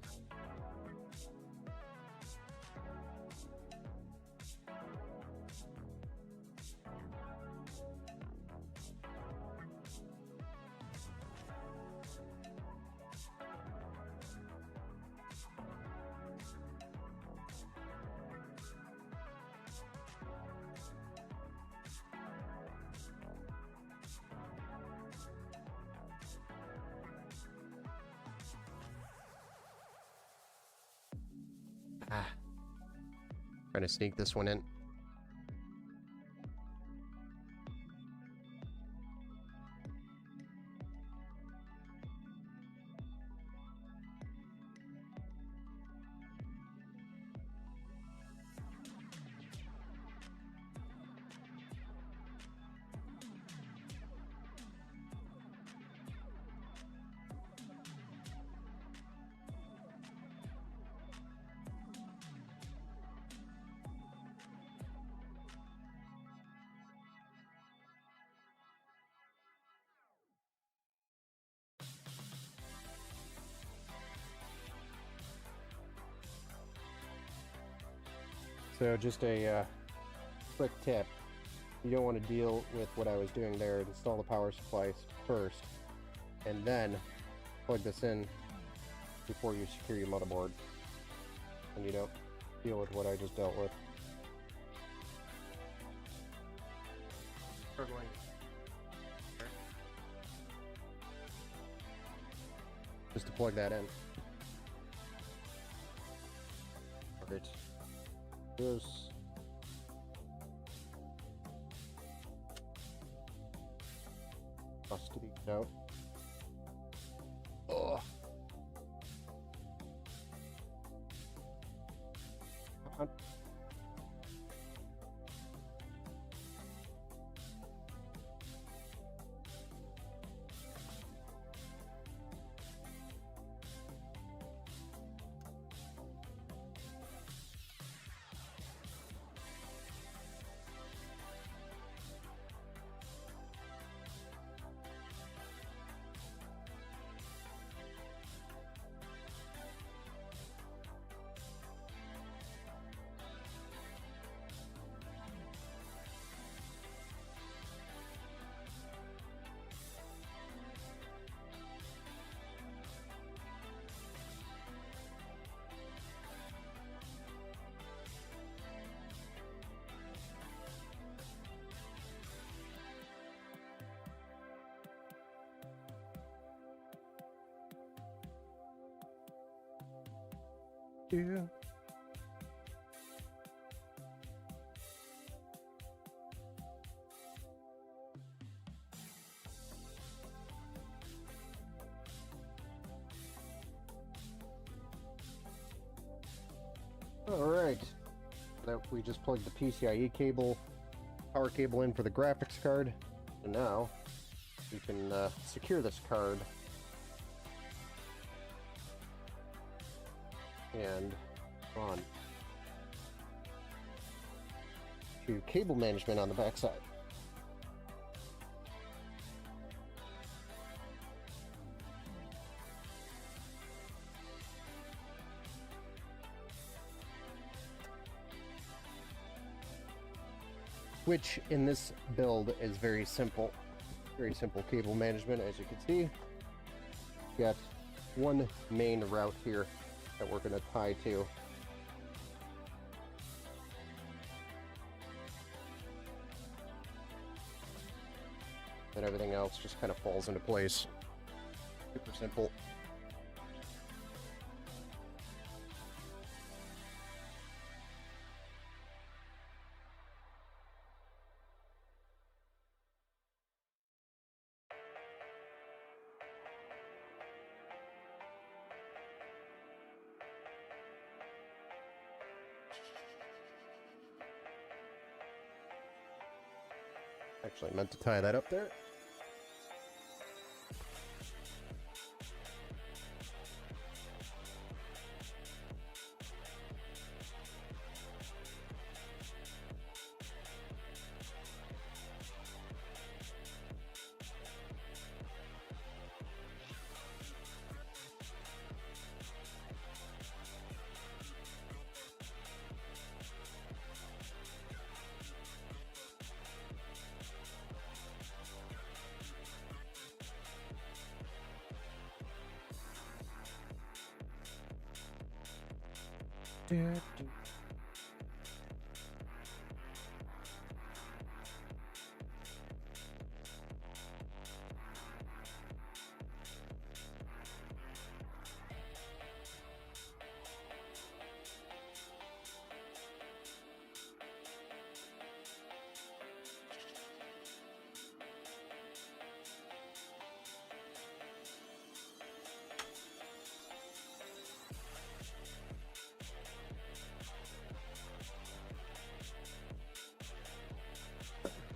Trying to sneak this one in. So just a quick tip. You don't want to deal with what I was doing there. Install the power supplies first, and then plug this in before you secure your motherboard. And you don't deal with what I just dealt with. Just to plug that in. Perfect. This. Custody out. Oh. Yeah. Alright, that we just plugged the PCIe cable, power cable in for the graphics card, and now we can secure this card and on to cable management on the backside. Which in this build is very simple cable management. As you can see, you got one main route here that we're going to tie to. And everything else just kind of falls into place. Super simple. Actually, I meant to tie that up there.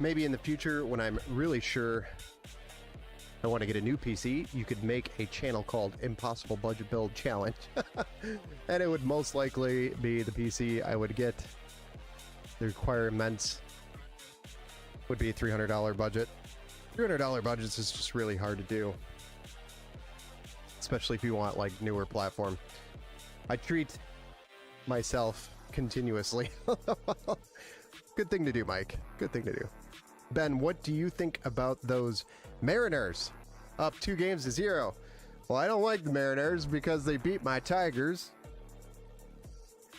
Maybe in the future, when I'm really sure I want to get a new PC, you could make a channel called Impossible Budget Build Challenge. And it would most likely be the PC I would get. The requirements would be a $300 budget. $300 budgets is just really hard to do. Especially if you want like newer platform. I treat myself continuously. Good thing to do, Mike. Good thing to do. Ben, what do you think about those Mariners? Up 2-0. Well, I don't like the Mariners because they beat my Tigers.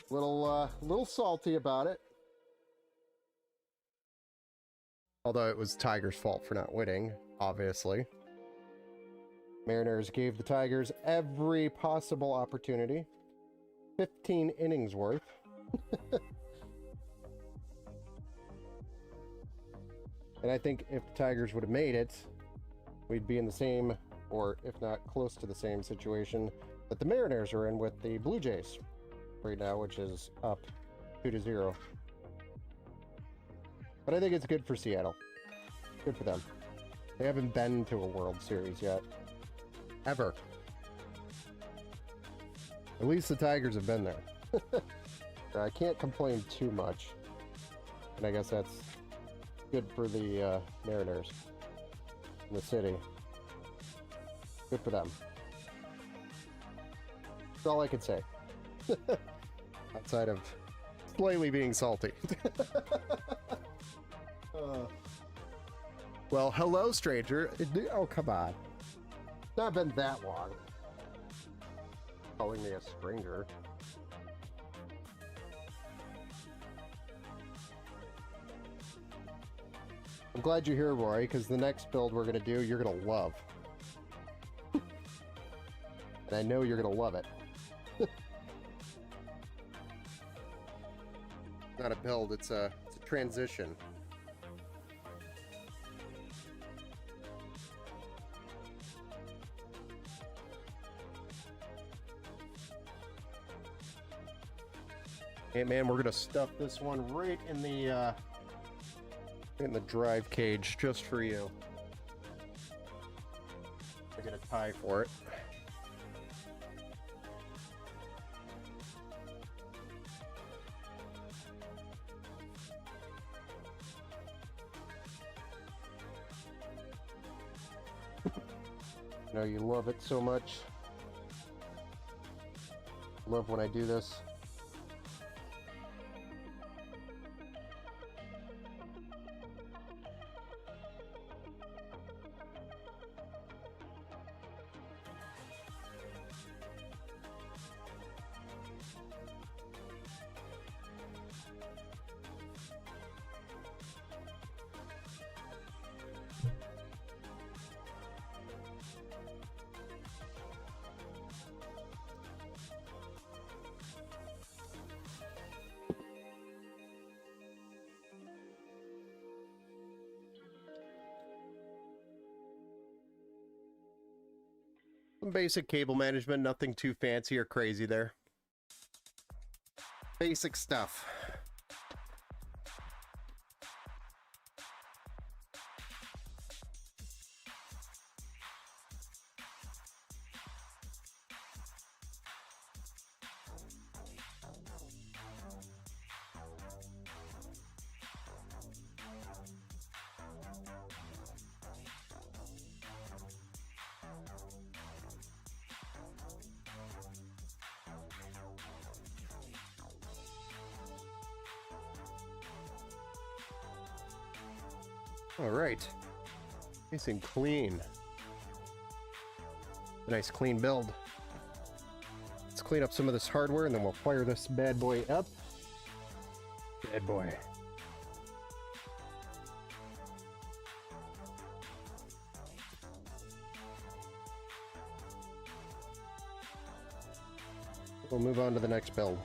Little salty about it. Although it was Tigers' fault for not winning, obviously. Mariners gave the Tigers every possible opportunity. 15 innings worth. And I think if the Tigers would have made it, we'd be in the same, or if not close to the same situation that the Mariners are in with the Blue Jays right now, which is up 2-0. But I think it's good for Seattle. Good for them. They haven't been to a World Series yet. Ever. At least the Tigers have been there. I can't complain too much. And I guess that's good for the Mariners in the city. Good for them. That's all I could say. Outside of slightly being salty. Well, hello, stranger. Oh, come on. It's not been that long. Calling me a stranger. I'm glad you're here, Roy, because the next build we're going to do, you're going to love. And I know you're going to love it. Not a build, it's a transition. Hey man, we're gonna stuff this one right in the drive cage just for you. I get a tie for it. I know you love it so much. Love when I do this. Some basic cable management, nothing too fancy or crazy there. Basic stuff. All right, nice and clean. Nice clean build. Let's clean up some of this hardware and then we'll fire this bad boy up. Bad boy. We'll move on to the next build.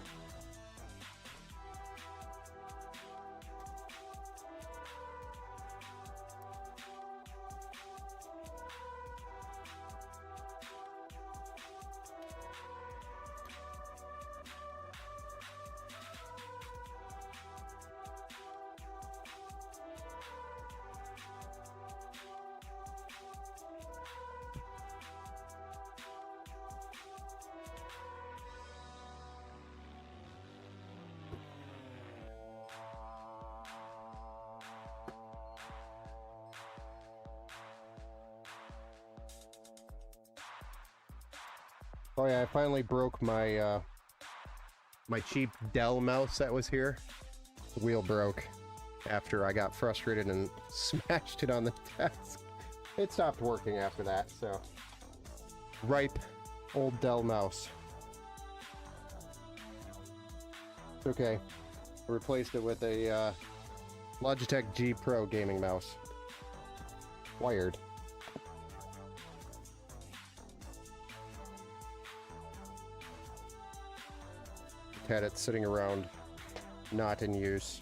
Oh yeah, I finally broke my my cheap Dell mouse that was here. The wheel broke after I got frustrated and smashed it on the desk. It stopped working after that, so. Ripe old Dell mouse. It's okay. I replaced it with a Logitech G Pro gaming mouse. Wired. Had it sitting around, not in use.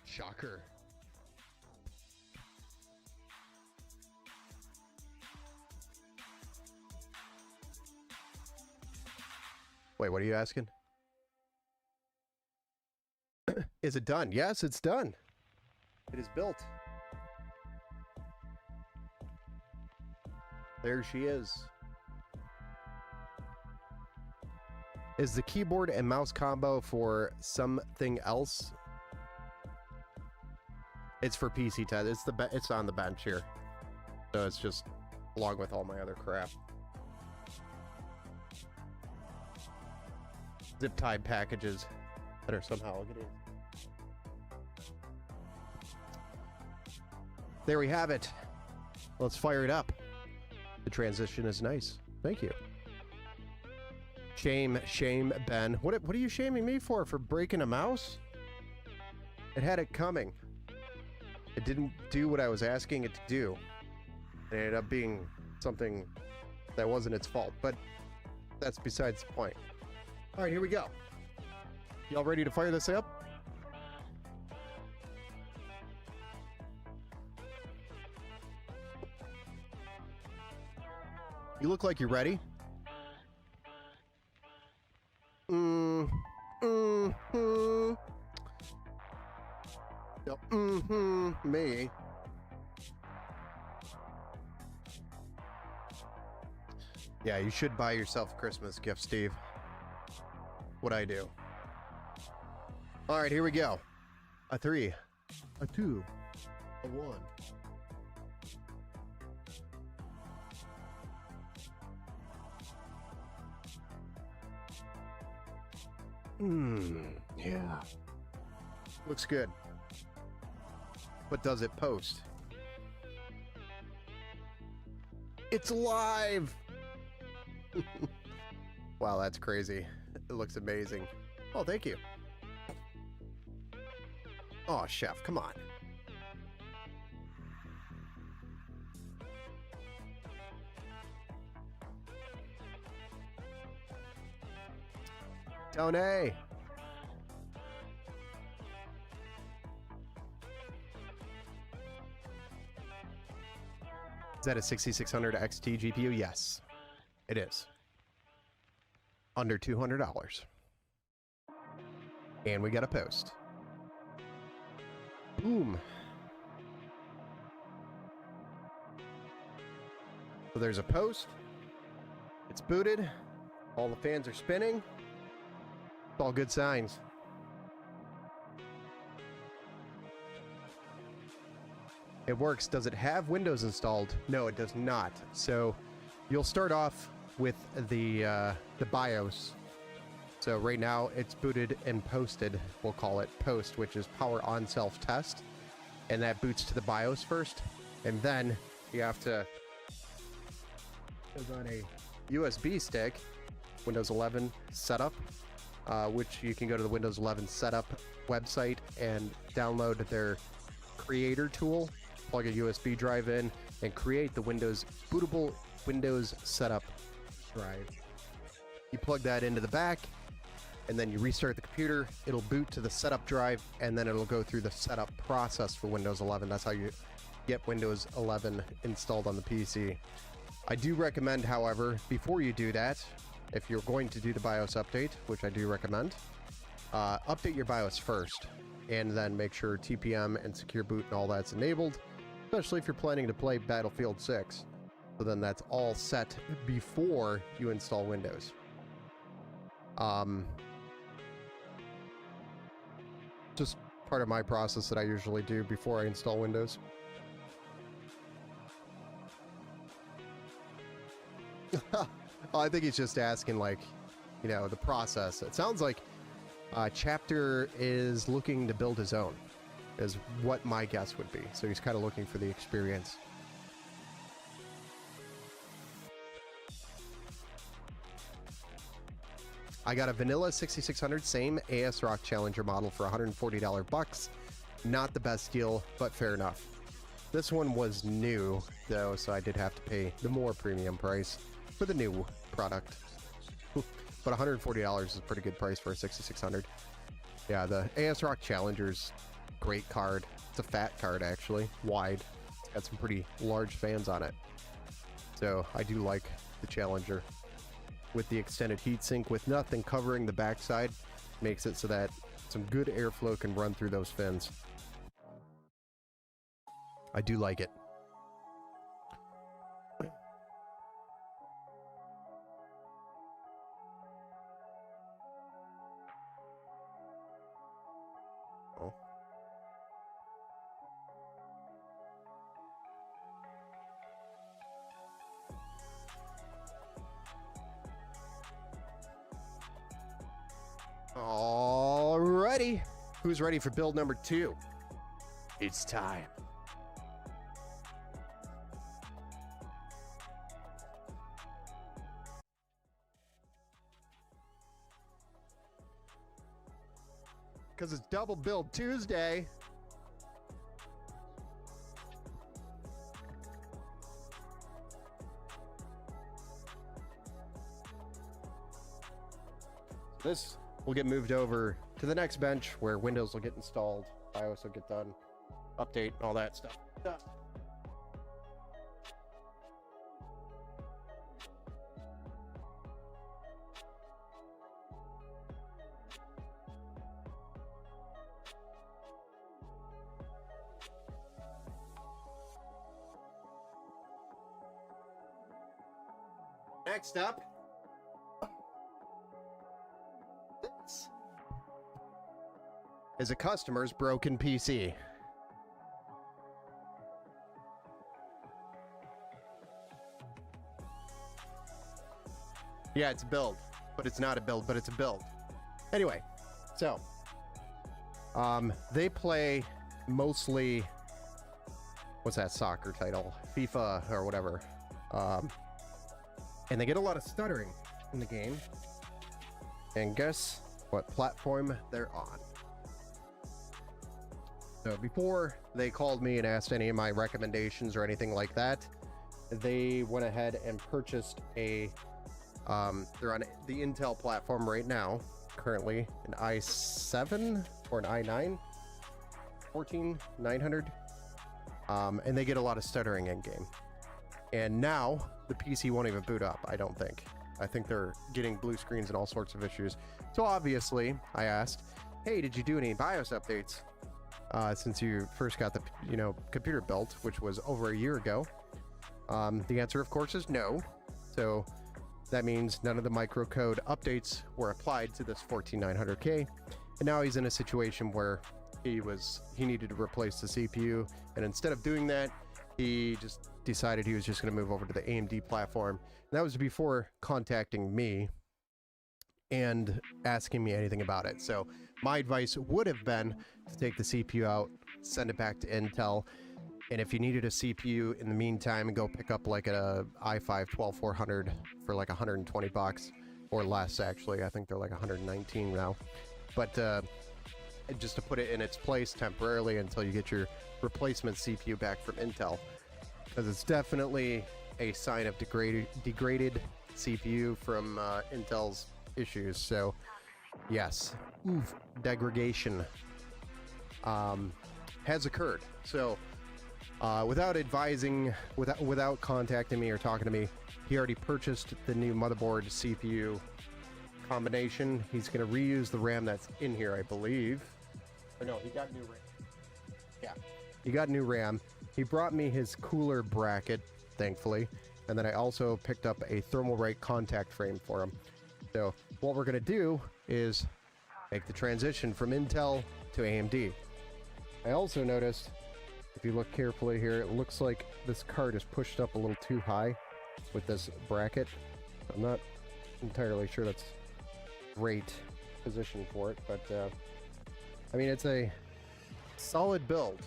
Shocker. Wait, what are you asking? Is it done? Yes, it's done. It is built. There she is. Is the keyboard and mouse combo for something else? It's for PC test. It's on the bench here, so it's just along with all my other crap. Zip tied packages that are somehow getting. There we have it. Let's fire it up. The transition is nice. Thank you. Shame, Ben. What are you shaming me for breaking a mouse? It had it coming. It didn't do what I was asking it to do. It ended up being something that wasn't its fault, but that's besides the point. All right, here we go. Y'all ready to fire this up? You look like you're ready. Me. Yeah, you should buy yourself a Christmas gift, Steve. What I do. All right, here we go. A 3, a 2, a 1. Yeah. Looks good. But does it post? It's live! Wow, that's crazy. It looks amazing. Oh, thank you. Oh, Chef, come on. Tony! Is that a 6600 XT GPU? Yes, it is. Under $200. And we got a post. Boom. So there's a post. It's booted. All the fans are spinning. It's all good signs. It works. Does it have Windows installed? No, it does not. So you'll start off with the BIOS. So right now it's booted and posted. We'll call it post, which is power on self-test. And that boots to the BIOS first. And then you have to put on a USB stick, Windows 11 setup, which you can go to the Windows 11 setup website and download their creator tool, plug a USB drive in, and create the bootable Windows setup drive. You plug that into the back, and then you restart the computer, it'll boot to the setup drive, and then it'll go through the setup process for Windows 11. That's how you get Windows 11 installed on the PC. I do recommend, however, before you do that, if you're going to do the BIOS update, which I do recommend, update your BIOS first, and then make sure TPM and secure boot and all that's enabled, especially if you're planning to play Battlefield 6. So then that's all set before you install Windows. Just part of my process that I usually do before I install Windows. I think he's just asking, like, you know, the process. It sounds like Chapter is looking to build his own, is what my guess would be. So he's kind of looking for the experience. I got a vanilla 6600, same ASRock Challenger model for $140 bucks. Not the best deal, but fair enough. This one was new, though, so I did have to pay the more premium price for the new product. But $140 is a pretty good price for a 6600. Yeah, the ASRock Challenger's great card. It's a fat card, actually, wide. It's got some pretty large fans on it. So I do like the Challenger. With the extended heatsink, with nothing covering the backside, makes it so that some good airflow can run through those fins. I do like it. Oh. Alrighty. Who's ready for build number 2? It's time. Because it's Double Build Tuesday. This will get moved over to the next bench where Windows will get installed, BIOS will get done, update, all that stuff. Next up, this is a customer's broken PC. Yeah, it's a build, but it's not a build, but it's a build. Anyway, so they play mostly, what's that soccer title? FIFA or whatever. And they get a lot of stuttering in the game. And guess what platform they're on? So before they called me and asked any of my recommendations or anything like that, they went ahead and purchased a, they're on the Intel platform right now, currently an i7 or an i9, 14900. And they get a lot of stuttering in game. And now the PC won't even boot up, I don't think. I think they're getting blue screens and all sorts of issues. So obviously, I asked, hey, did you do any BIOS updates since you first got the computer built, which was over a year ago? The answer, of course, is no. So that means none of the microcode updates were applied to this 14900K. And now he's in a situation where he needed to replace the CPU, and instead of doing that, he just decided he was just going to move over to the AMD platform. And that was before contacting me and asking me anything about it. So my advice would have been to take the CPU out, send it back to Intel, and if you needed a CPU in the meantime, go pick up like a i5 12400 for like 120 bucks or less. Actually, I think they're like 119 now, but just to put it in its place temporarily until you get your replacement CPU back from Intel, because it's definitely a sign of degraded CPU from Intel's issues. So Yes, degradation has occurred. So, without advising, without contacting me or talking to me, he already purchased the new motherboard CPU combination. He's going to reuse the RAM that's in here, I believe. Or no, he got new RAM. Yeah, he got new RAM. He brought me his cooler bracket, thankfully, and then I also picked up a Thermalright contact frame for him. So what we're going to do is make the transition from Intel to AMD. I also noticed, if you look carefully here, it looks like this card is pushed up a little too high with this bracket. I'm not entirely sure that's great position for it, but I mean, it's a solid build.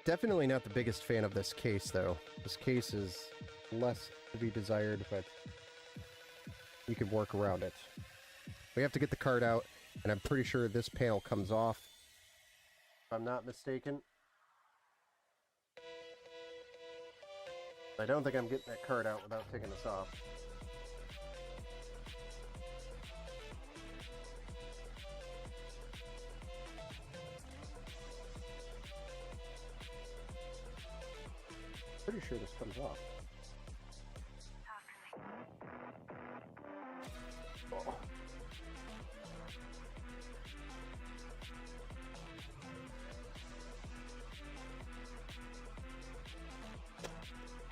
Definitely not the biggest fan of this case, though. This case is less to be desired, but you can work around it. We have to get the card out, and I'm pretty sure this panel comes off, if I'm not mistaken. I don't think I'm getting that card out without taking this off. Pretty sure this comes off. Oh.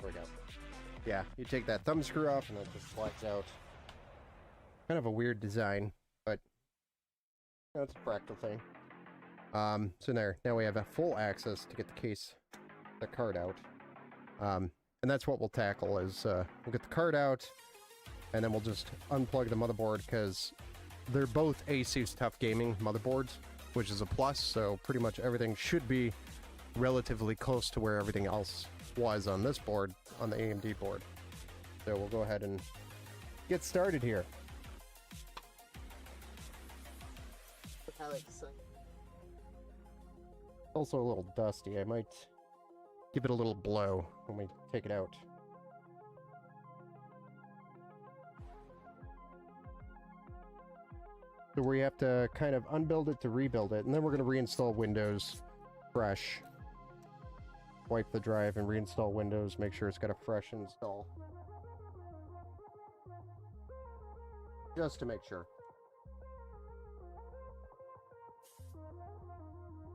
There we go. Yeah, you take that thumb screw off and it just slides out. Kind of a weird design, but you know, it's a fractal thing. So there, now we have a full access to get the case, the card out. And that's what we'll tackle is, we'll get the card out, and then we'll just unplug the motherboard, because they're both Asus Tough Gaming motherboards, which is a plus, so pretty much everything should be relatively close to where everything else was on this board, on the AMD board. So we'll go ahead and get started here. I like to sing. Also a little dusty. I might give it a little blow when we take it out. So we have to kind of unbuild it to rebuild it, and then we're going to reinstall Windows fresh. Wipe the drive and reinstall Windows, make sure it's got a fresh install. Just to make sure.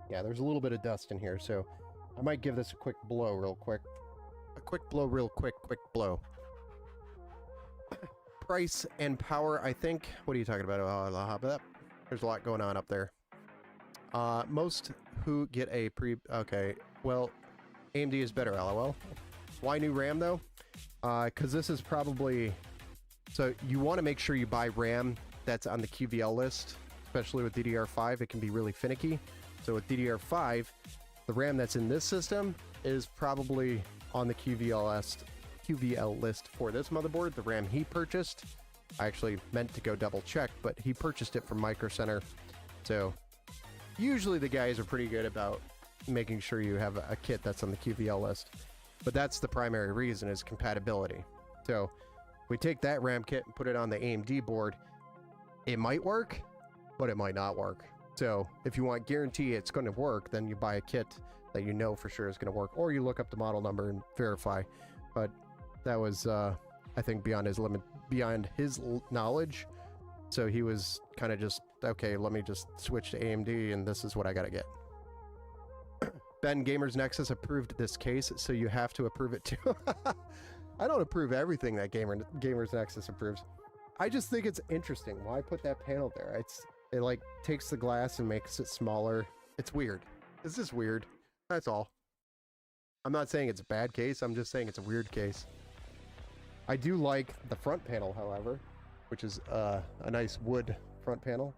Yeah, there's a little bit of dust in here, so I might give this a quick blow real quick. A quick blow real quick, quick blow. Price and power, I think. What are you talking about? There's a lot going on up there. Most who get a okay, well, AMD is better, lol. Why new RAM, though? Because this is probably... So you want to make sure you buy RAM that's on the QVL list, especially with DDR5. It can be really finicky. So with DDR5, the RAM that's in this system is probably on the QVL list for this motherboard. The RAM he purchased, I actually meant to go double check, but he purchased it from Micro Center. So usually the guys are pretty good about making sure you have a kit that's on the QVL list. But that's the primary reason, is compatibility. So we take that RAM kit and put it on the AMD board. It might work, but it might not work. So if you want guarantee it's going to work, then you buy a kit that you know for sure is going to work, or you look up the model number and verify. But that was, I think, beyond his knowledge. So he was kind of just, okay, let me just switch to AMD, and this is what I got to get. Ben, Gamers Nexus approved this case, so you have to approve it too. I don't approve everything that Gamers Nexus approves. I just think it's interesting. Why put that panel there? It like takes the glass and makes it smaller. It's weird. It's just weird. That's all. I'm not saying it's a bad case. I'm just saying it's a weird case. I do like the front panel, however, which is a nice wood front panel.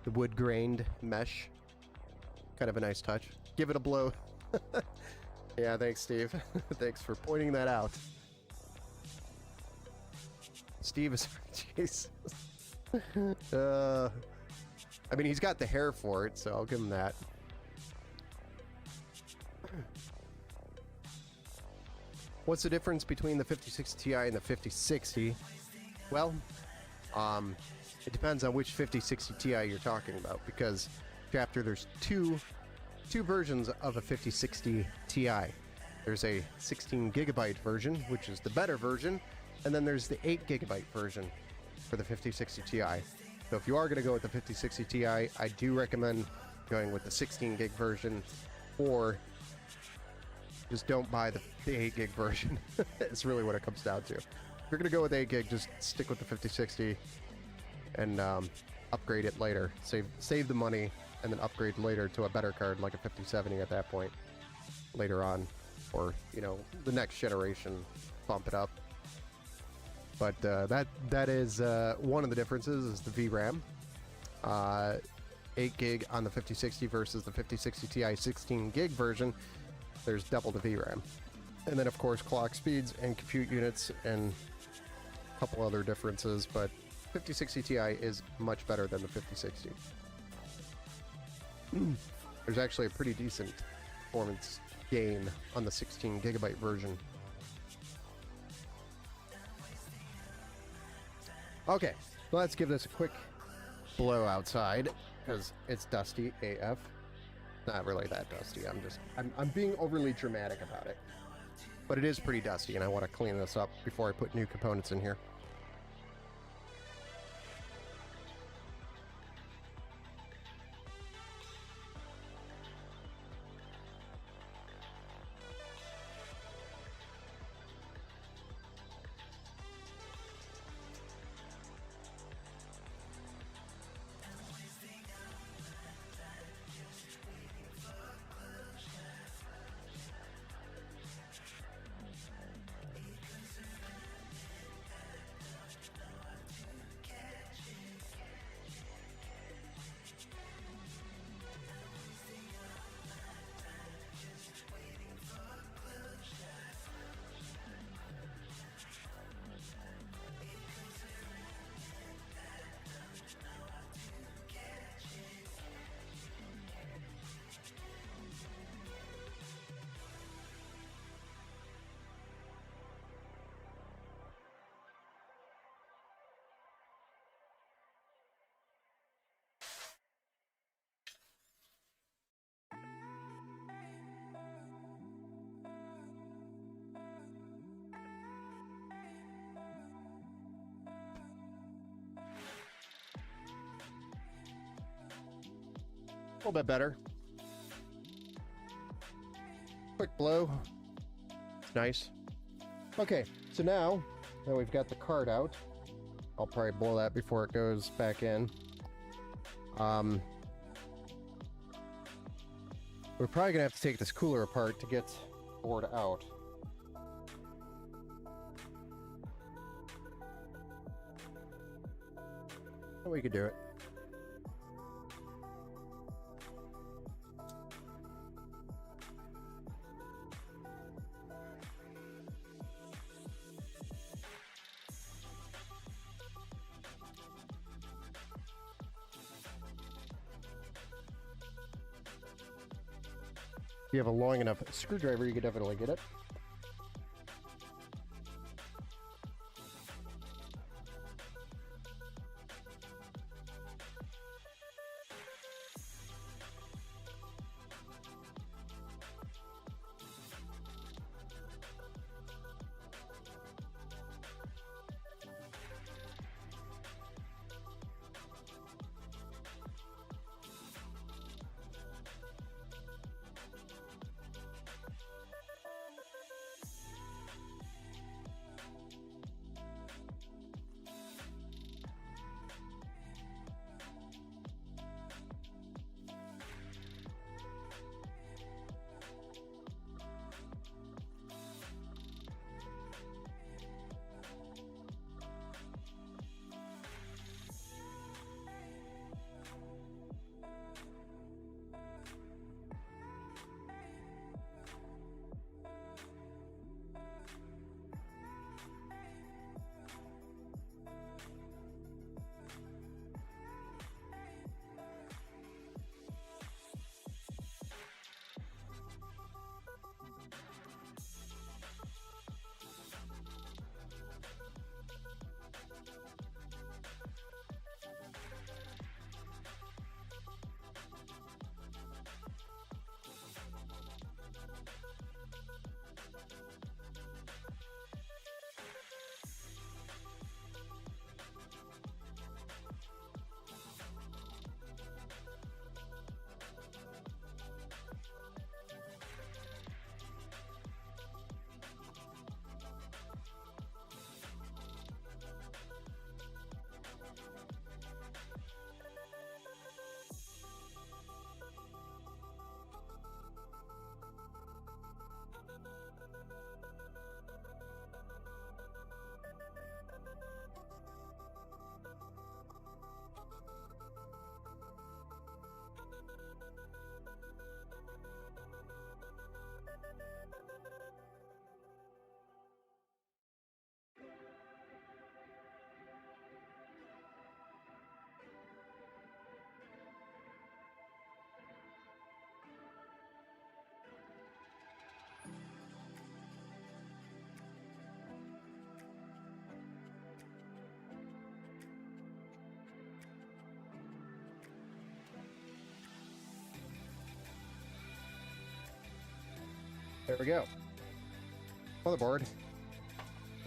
The wood grained mesh. Kind of a nice touch. Give it a blow. Yeah, thanks, Steve. Thanks for pointing that out. Steve is... Jeez. I mean, he's got the hair for it, so I'll give him that. What's the difference between the 5060 Ti and the 5060? Well, it depends on which 5060 Ti you're talking about, because Chapter, there's two versions of a 5060 Ti. There's a 16 gigabyte version, which is the better version, and then there's the 8 gigabyte version for the 5060 Ti. So if you are going to go with the 5060 Ti, I do recommend going with the 16 gig version, or just don't buy the 8 gig version. It's really what it comes down to. If you're going to go with 8 gig, just stick with the 5060 and upgrade it later. Save the money and then upgrade later to a better card like a 5070 at that point later on, or you know, the next generation, bump it up. But that is one of the differences is the VRAM. 8 gig on the 5060 versus the 5060 Ti 16 gig version, there's double the VRAM. And then of course clock speeds and compute units and a couple other differences, but 5060 Ti is much better than the 5060. There's actually a pretty decent performance gain on the 16 gigabyte version. Okay, let's give this a quick blow outside because it's dusty AF. Not really that dusty. I'm being overly dramatic about it, but it is pretty dusty, and I want to clean this up before I put new components in here. A little bit better. Quick blow. It's nice. Okay, so now that we've got the card out, I'll probably blow that before it goes back in. We're probably gonna have to take this cooler apart to get the board out. We could do it. If you have a long enough screwdriver, you could definitely get it. There we go. Motherboard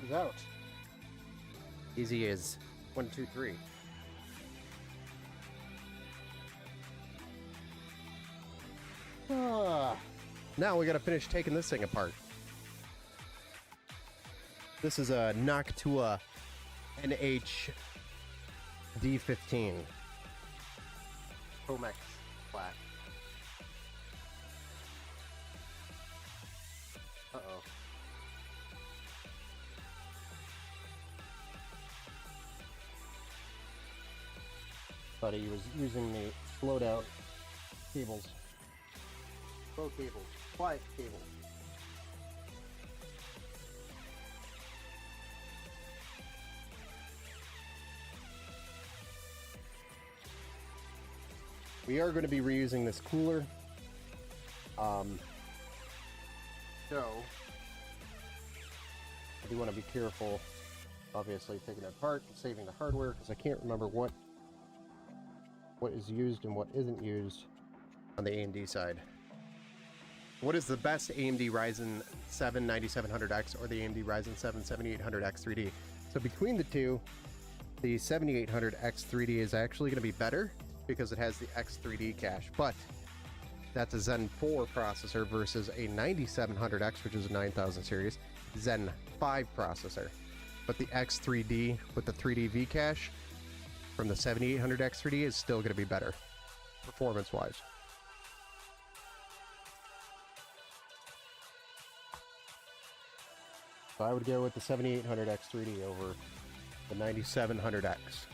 is out. Easy as 1, 2, 3. Now we gotta finish taking this thing apart. This is a Noctua NH D15 Comex Black. Uh-oh. But he was using the slowed out cables. Slow cables. Quiet cables. We are going to be reusing this cooler. So I do want to be careful, obviously, taking it apart and saving the hardware, because I can't remember what is used and what isn't used on the AMD side. What is the best AMD Ryzen 7 9700X or the AMD Ryzen 7 7800X 3D? So between the two, the 7800X 3D is actually going to be better because it has the X3D cache, but that's a Zen 4 processor versus a 9700X, which is a 9000 series, Zen 5 processor. But the X3D with the 3D V cache from the 7800X 3D is still going to be better, performance-wise. So I would go with the 7800X 3D over the 9700X.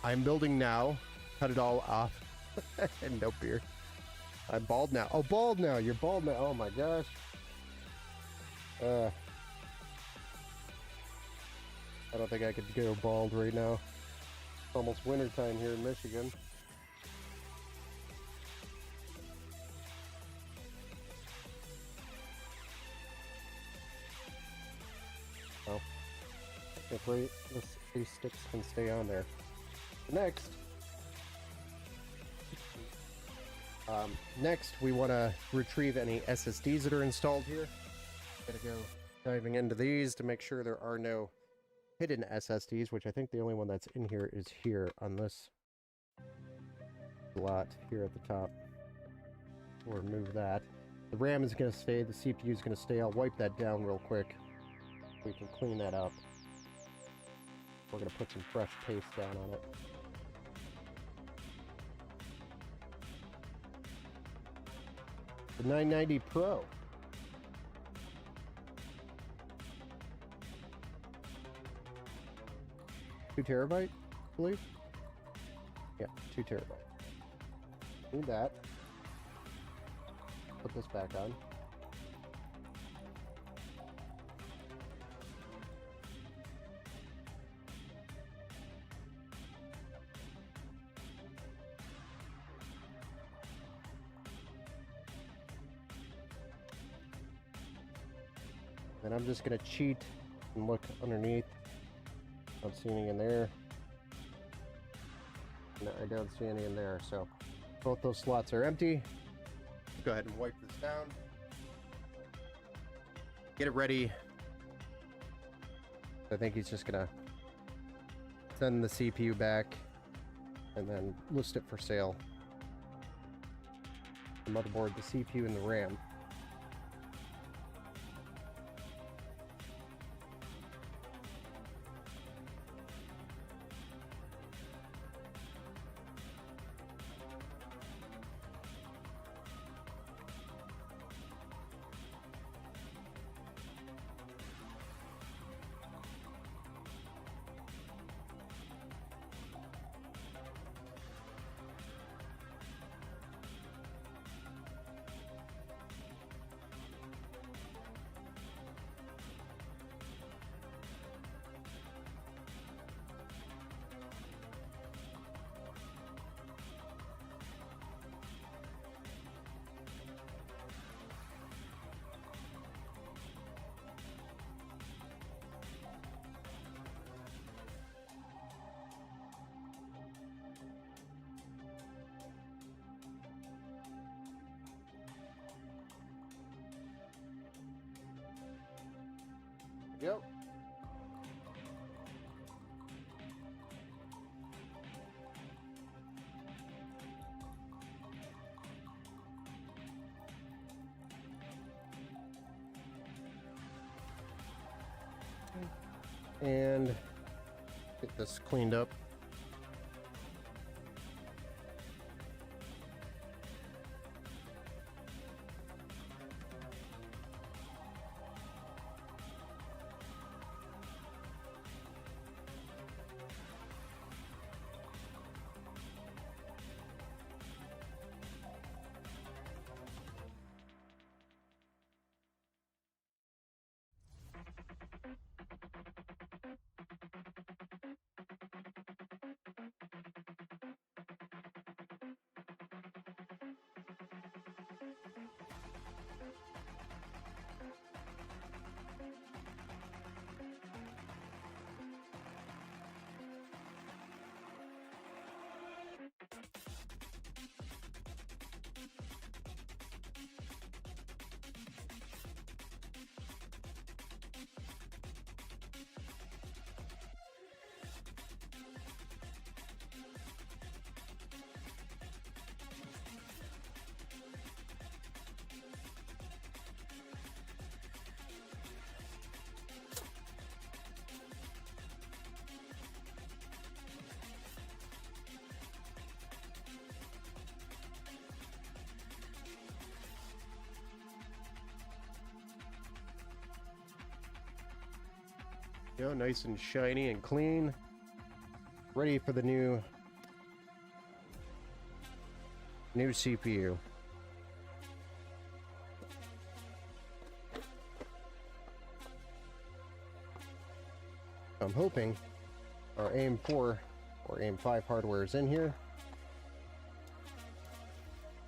I'm building now. Cut it all off. And no beer. I'm bald now. Oh, bald now. You're bald now. Oh my gosh. I don't think I could go bald right now. It's almost winter time here in Michigan. Oh. Technically, these sticks can stay on there. Next we want to retrieve any SSDs that are installed here. Gotta go diving into these to make sure there are no hidden SSDs, which I think the only one that's in here is here on this slot here at the top. We'll remove that. The RAM is going to stay, the CPU is going to stay. I'll wipe that down real quick. We can clean that up. We're going to put some fresh paste down on it. The 990 Pro. Two terabyte, I believe. Yeah, 2 terabyte. Need that. Put this back on. And I'm just gonna cheat and look underneath. I don't see any in there. No, I don't see any in there. So both those slots are empty. Go ahead and wipe this down. Get it ready. I think he's just gonna send the CPU back and then list it for sale. The motherboard, the CPU, and the RAM. Yep. And get this cleaned up. You know, nice and shiny and clean. Ready for the new CPU. I'm hoping our AIM-4 or AIM-5 hardware is in here.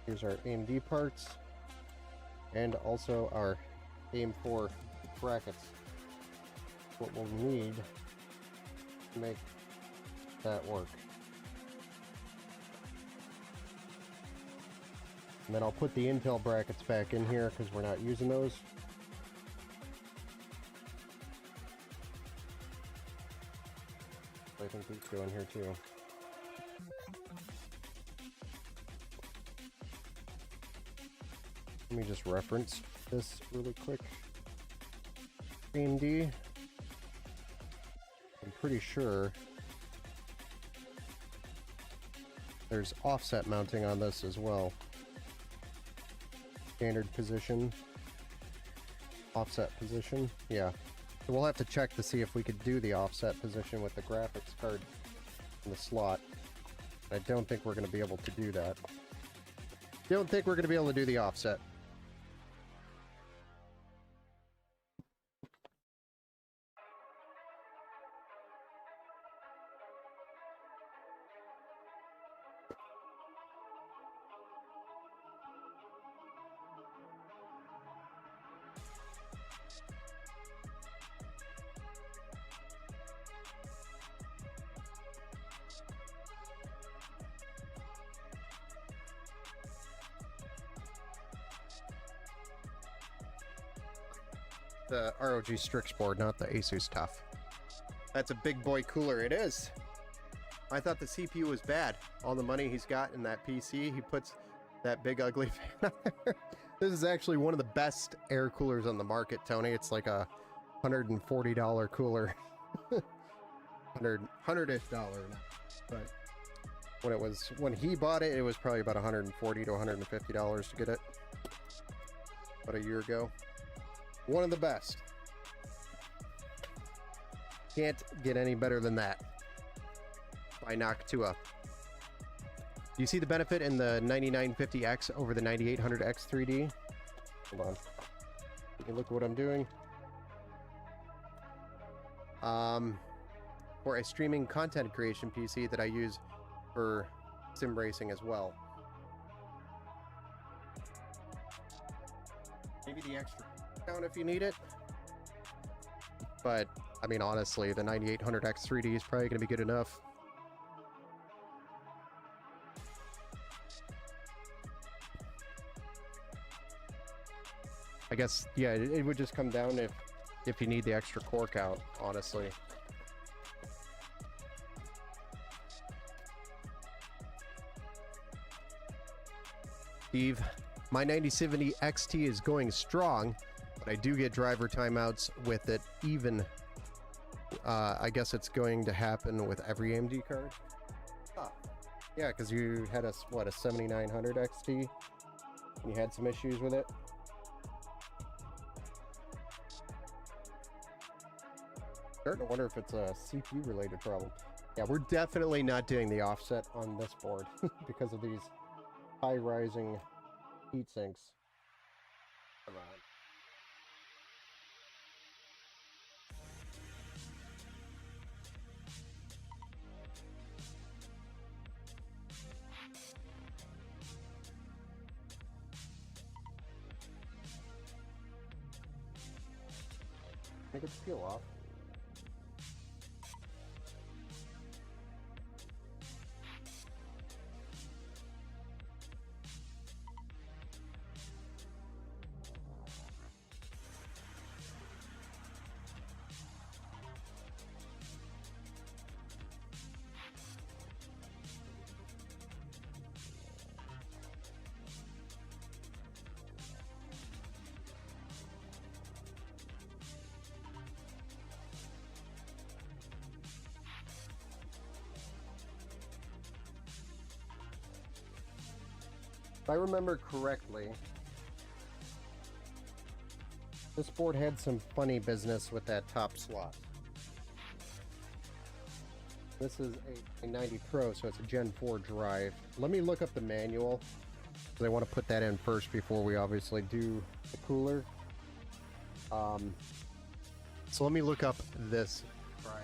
Here's our AMD parts and also our AIM-4 brackets. What we'll need to make that work. And then I'll put the Intel brackets back in here because we're not using those. I think these go in here too. Let me just reference this really quick. AMD. I'm pretty sure there's offset mounting on this as well. Standard position, offset position, yeah. So we'll have to check to see if we could do the offset position with the graphics card in the slot. I don't think we're going to be able to do that. Don't think we're going to be able to do the offset. The ROG Strix board, not the Asus TUF. That's a big boy cooler. It is. I thought the CPU was bad. All the money he's got in that PC, he puts that big ugly fan on there. This is actually one of the best air coolers on the market, Tony. It's like a $140 cooler. $100-ish now. But when he bought it, it was probably about $140 to $150 to get it. About a year ago. One of the best. Can't get any better than that. By Noctua. Do you see the benefit in the 9950X over the 9800X 3D? Hold on. Let me look at what I'm doing. For a streaming content creation PC that I use for sim racing as well. Maybe the extra down if you need it. But, I mean, honestly, the 9800X 3D is probably going to be good enough. I guess, yeah, it would just come down if if you need the extra cork out, honestly. Steve, my 9070 XT is going strong, but I do get driver timeouts with it. Even, I guess it's going to happen with every AMD card. Huh. Yeah, because you had a 7900 XT, and you had some issues with it. Starting to wonder if it's a CPU related problem. Yeah, we're definitely not doing the offset on this board because of these high rising heat sinks. Come on. Make it peel off. If I remember correctly, this board had some funny business with that top slot. This is a 90 Pro, so it's a Gen 4 drive. Let me look up the manual, because I want to put that in first before we obviously do the cooler. So let me look up this drive.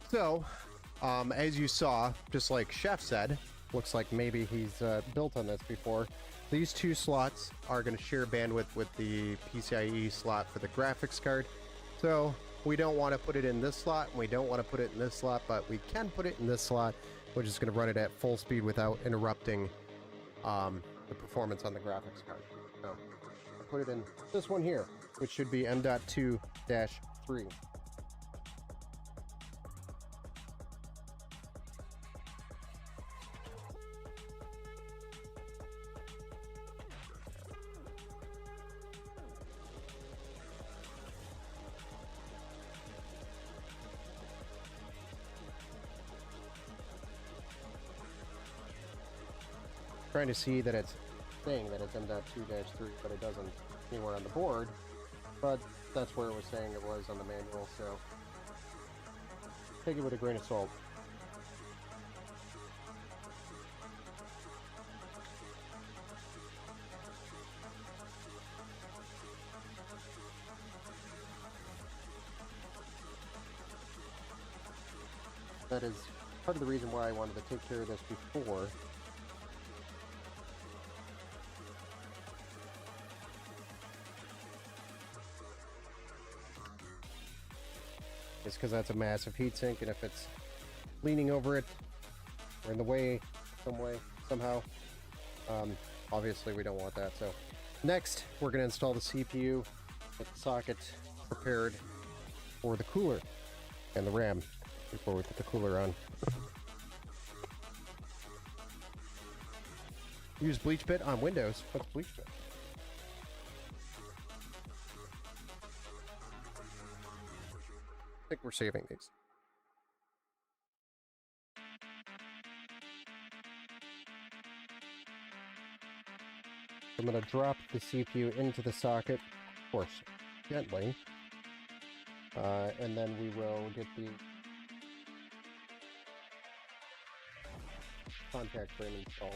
So, as you saw, just like Chef said, looks like maybe he's built on this before. These two slots are going to share bandwidth with the PCIe slot for the graphics card. So we don't want to put it in this slot, and we don't want to put it in this slot, but we can put it in this slot, which is going to run it at full speed without interrupting the performance on the graphics card. So I'll put it in this one here, which should be M.2-3. Trying to see that it's saying that it's M.2-3, but it doesn't anywhere on the board. But that's where it was saying it was on the manual, so take it with a grain of salt. That is part of the reason why I wanted to take care of this before. Is because that's a massive heatsink, and if it's leaning over it or in the way, somehow, obviously we don't want that. So next, we're going to install the CPU, get the socket prepared for the cooler and the RAM before we put the cooler on. Use BleachBit on Windows. What's BleachBit? I think we're saving these. I'm going to drop the CPU into the socket, of course, gently, and then we will get the contact frame installed.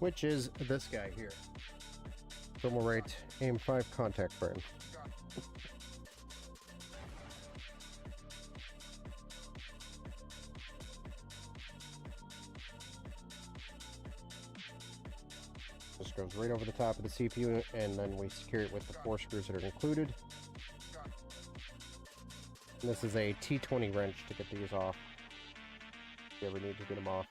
Which is this guy here. Thermalrite AM5 contact frame. This goes right over the top of the CPU, and then we secure it with the 4 screws that are included. And this is a T20 wrench to get these off, if you ever need to get them off.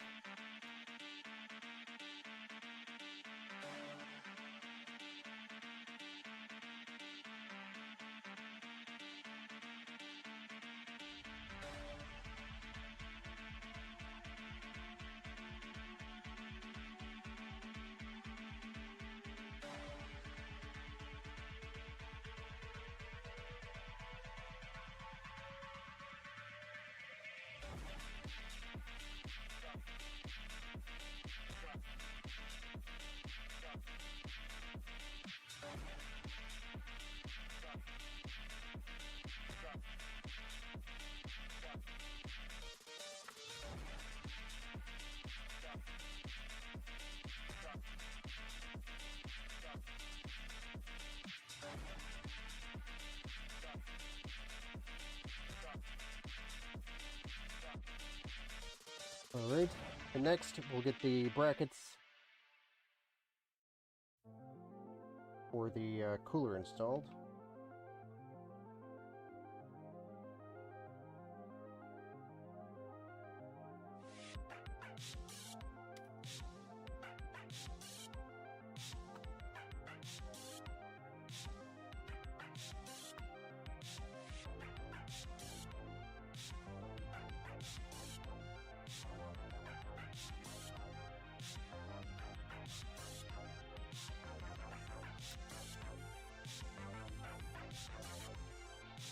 Alright, and next we'll get the brackets for the cooler installed.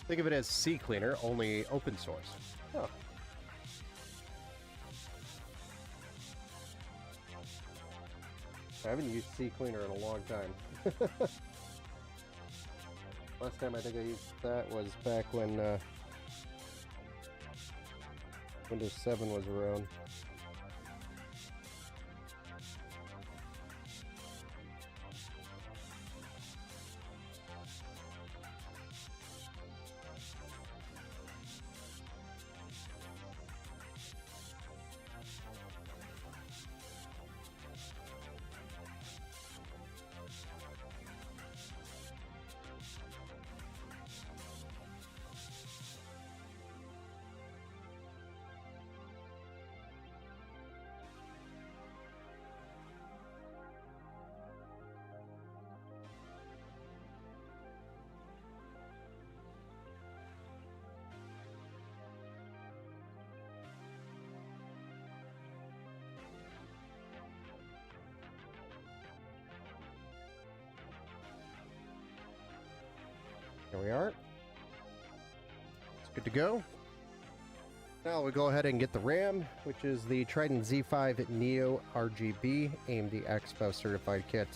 Think of it as CCleaner, only open source. Oh. I haven't used CCleaner in a long time. Last time I think I used that was back when Windows 7 was around. There we are. It's good to go. Now we go ahead and get the RAM, which is the Trident Z5 Neo RGB AMD Expo certified kit,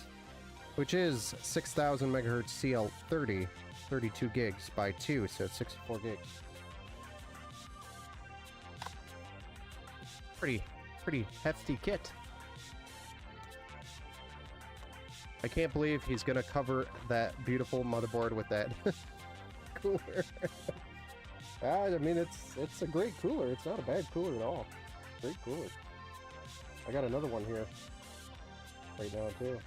which is 6000 megahertz CL30, 32 gigs by 2, so it's 64 gigs. Pretty hefty kit. I can't believe he's gonna cover that beautiful motherboard with that cooler. I mean, it's a great cooler. It's not a bad cooler at all. Great cooler. I got another one here right now too.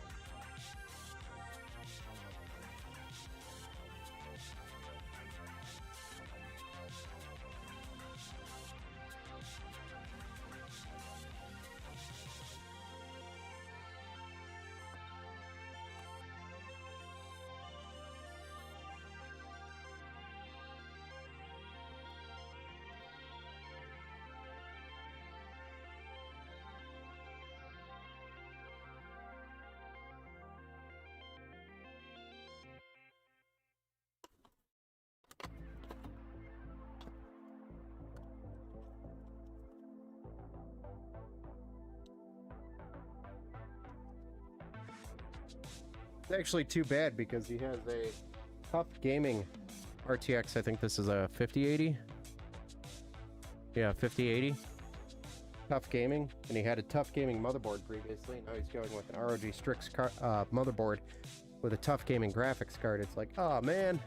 It's actually too bad because he has a tough gaming RTX. I think this is a 5080. Yeah, 5080. Tough gaming, and he had a tough gaming motherboard previously. Now he's going with an ROG Strix motherboard with a tough gaming graphics card. It's like, oh man,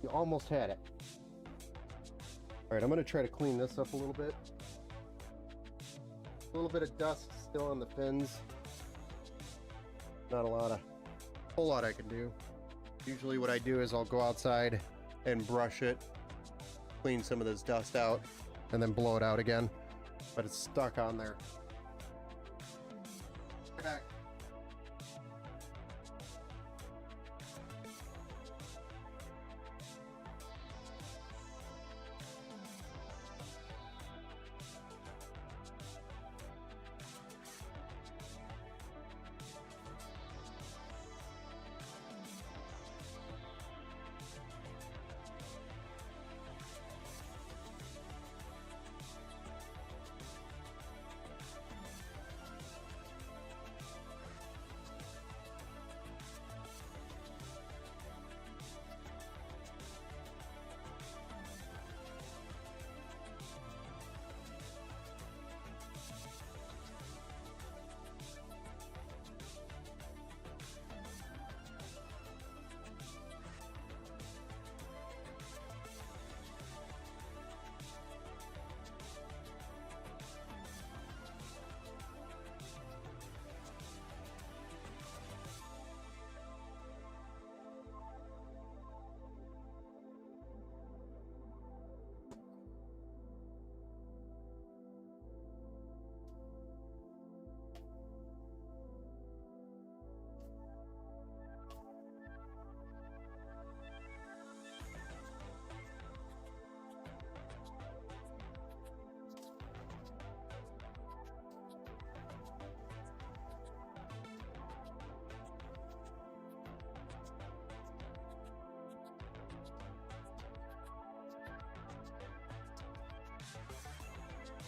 you almost had it. All right, I'm gonna try to clean this up a little bit. A little bit of dust still on the fins. Not a whole lot I can do. Usually what I do is I'll go outside and brush it, clean some of this dust out, and then blow it out again. But it's stuck on there. Back.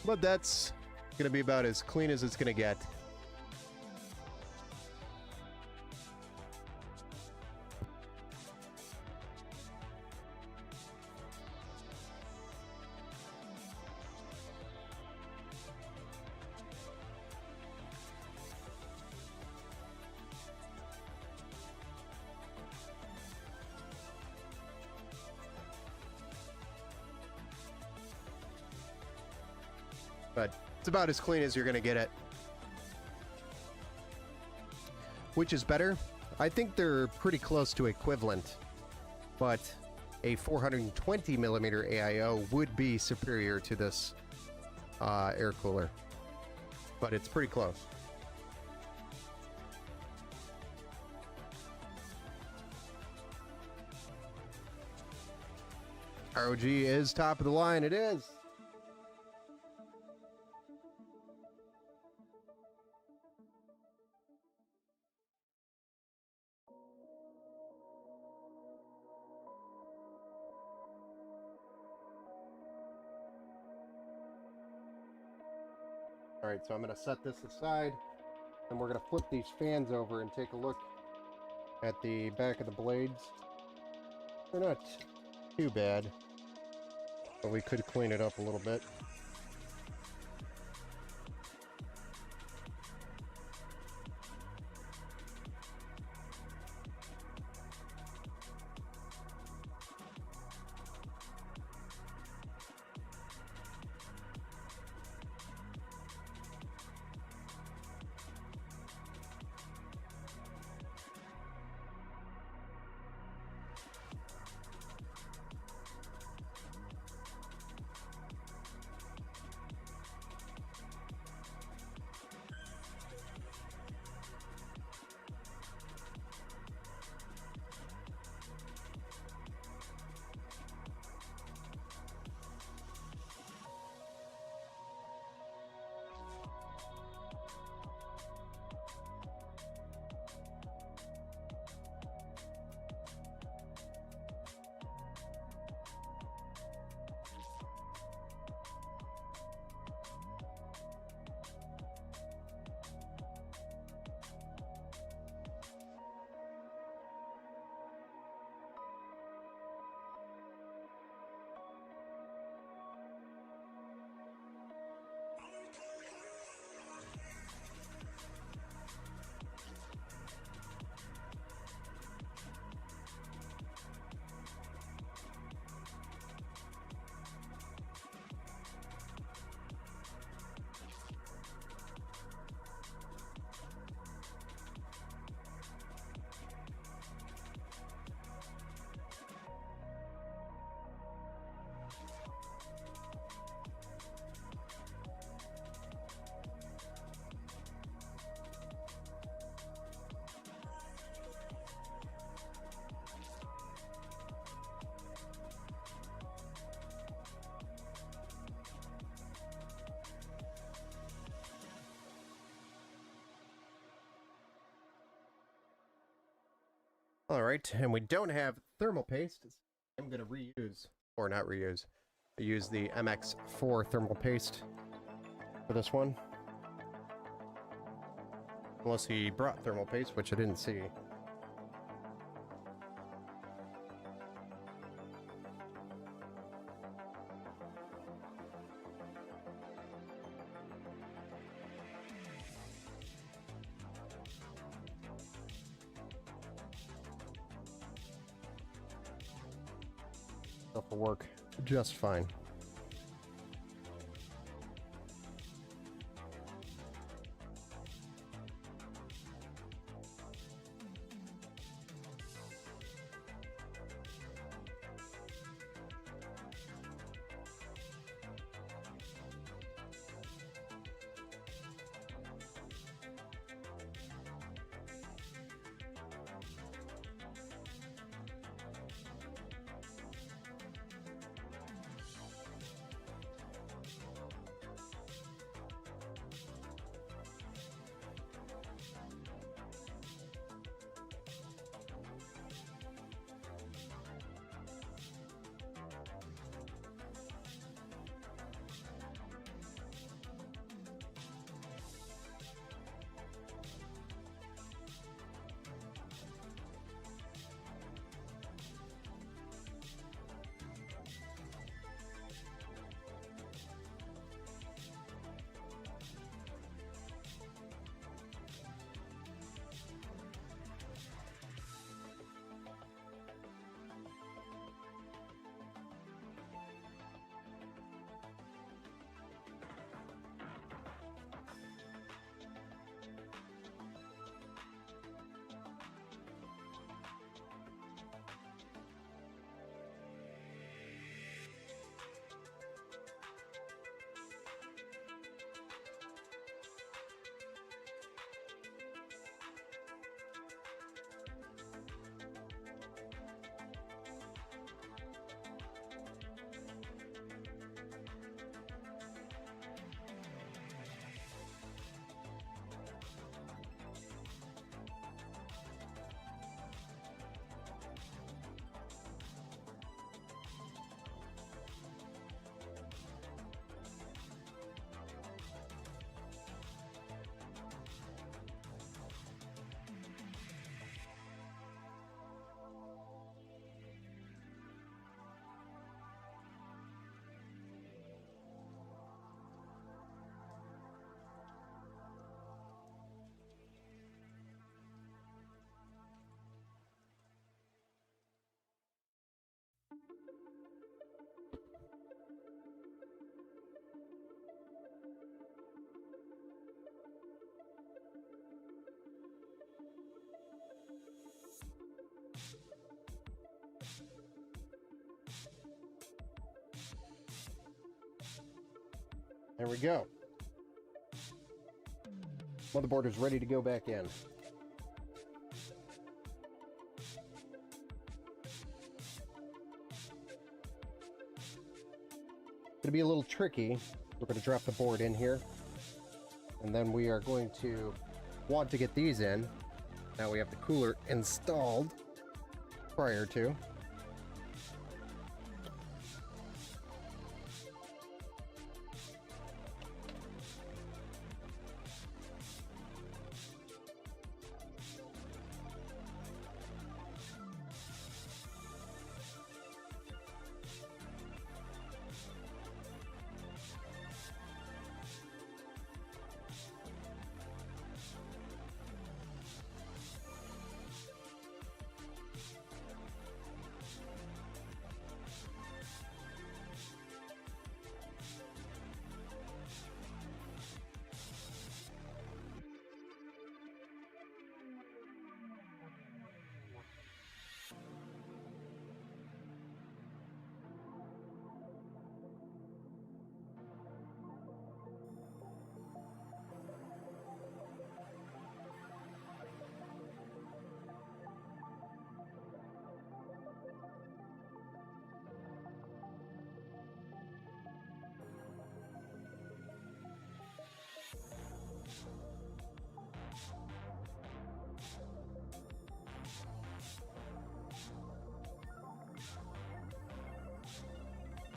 But that's going to be about as clean as it's going to get. But it's about as clean as you're going to get it. Which is better? I think they're pretty close to equivalent, but a 420 millimeter AIO would be superior to this air cooler. But it's pretty close. ROG is top of the line. It is. All right, so I'm going to set this aside, and we're going to flip these fans over and take a look at the back of the blades. They're not too bad, but we could clean it up a little bit. All right, and we don't have thermal paste. I'm going to reuse, or not reuse, use the MX4 thermal paste for this one. Unless he brought thermal paste, which I didn't see. Stuff will work just fine. There we go. Motherboard is ready to go back in. Gonna be a little tricky. We're gonna drop the board in here, and then we are going to want to get these in. Now we have the cooler installed prior to.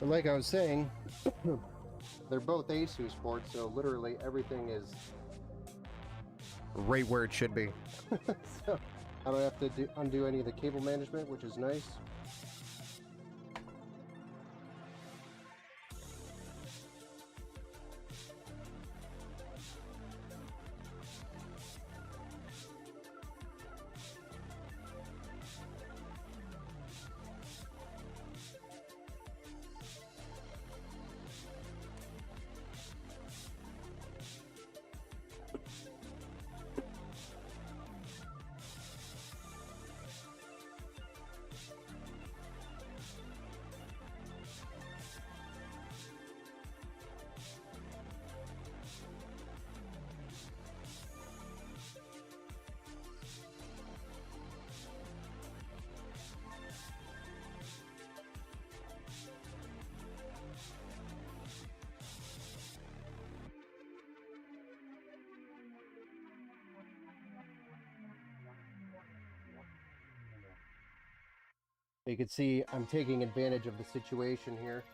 But like I was saying, they're both Asus ports, so literally everything is right where it should be. So I don't have to undo any of the cable management, which is nice. You can see I'm taking advantage of the situation here,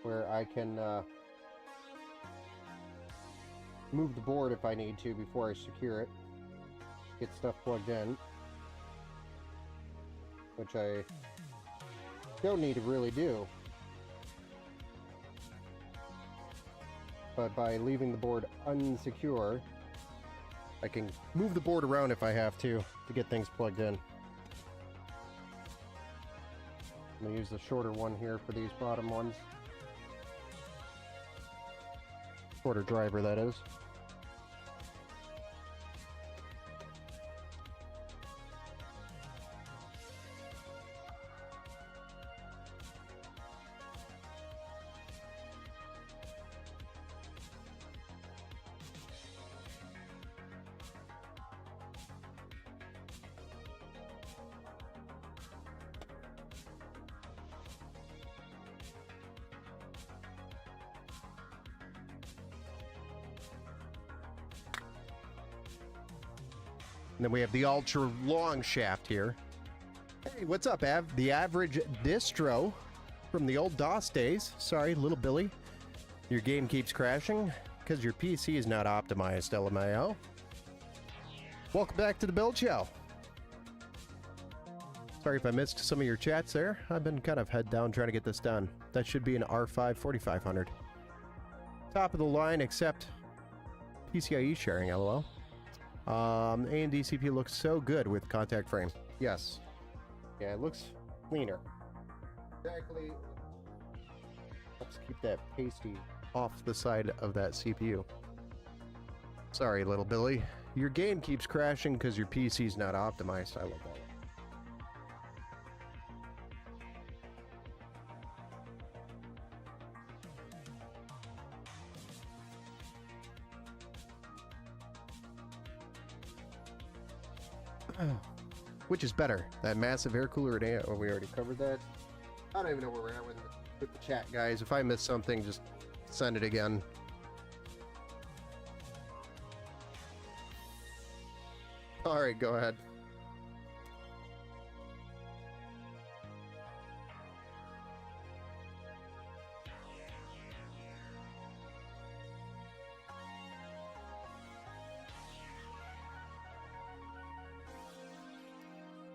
where I can move the board if I need to before I secure it, get stuff plugged in, which I don't need to really do. But by leaving the board unsecure, I can move the board around if I have to get things plugged in. I'm going to use the shorter one here for these bottom ones. Shorter driver, that is. And then we have the ultra long shaft here. Hey, what's up, The Average Distro from the old DOS days. Sorry, little Billy. Your game keeps crashing because your PC is not optimized, LMAO. Welcome back to the Build Show. Sorry if I missed some of your chats there. I've been kind of head down trying to get this done. That should be an R5 4500. Top of the line, except PCIe sharing, LOL. AMD CPU looks so good with contact frame. Yes. Yeah, it looks cleaner. Exactly. Let's keep that pasty off the side of that CPU. Sorry, little Billy. Your game keeps crashing because your PC's not optimized. I love that. Which is better, that massive air cooler at oh, we already covered that. I don't even know where we're at with the chat, guys. If I miss something, just send it again. All right, go ahead.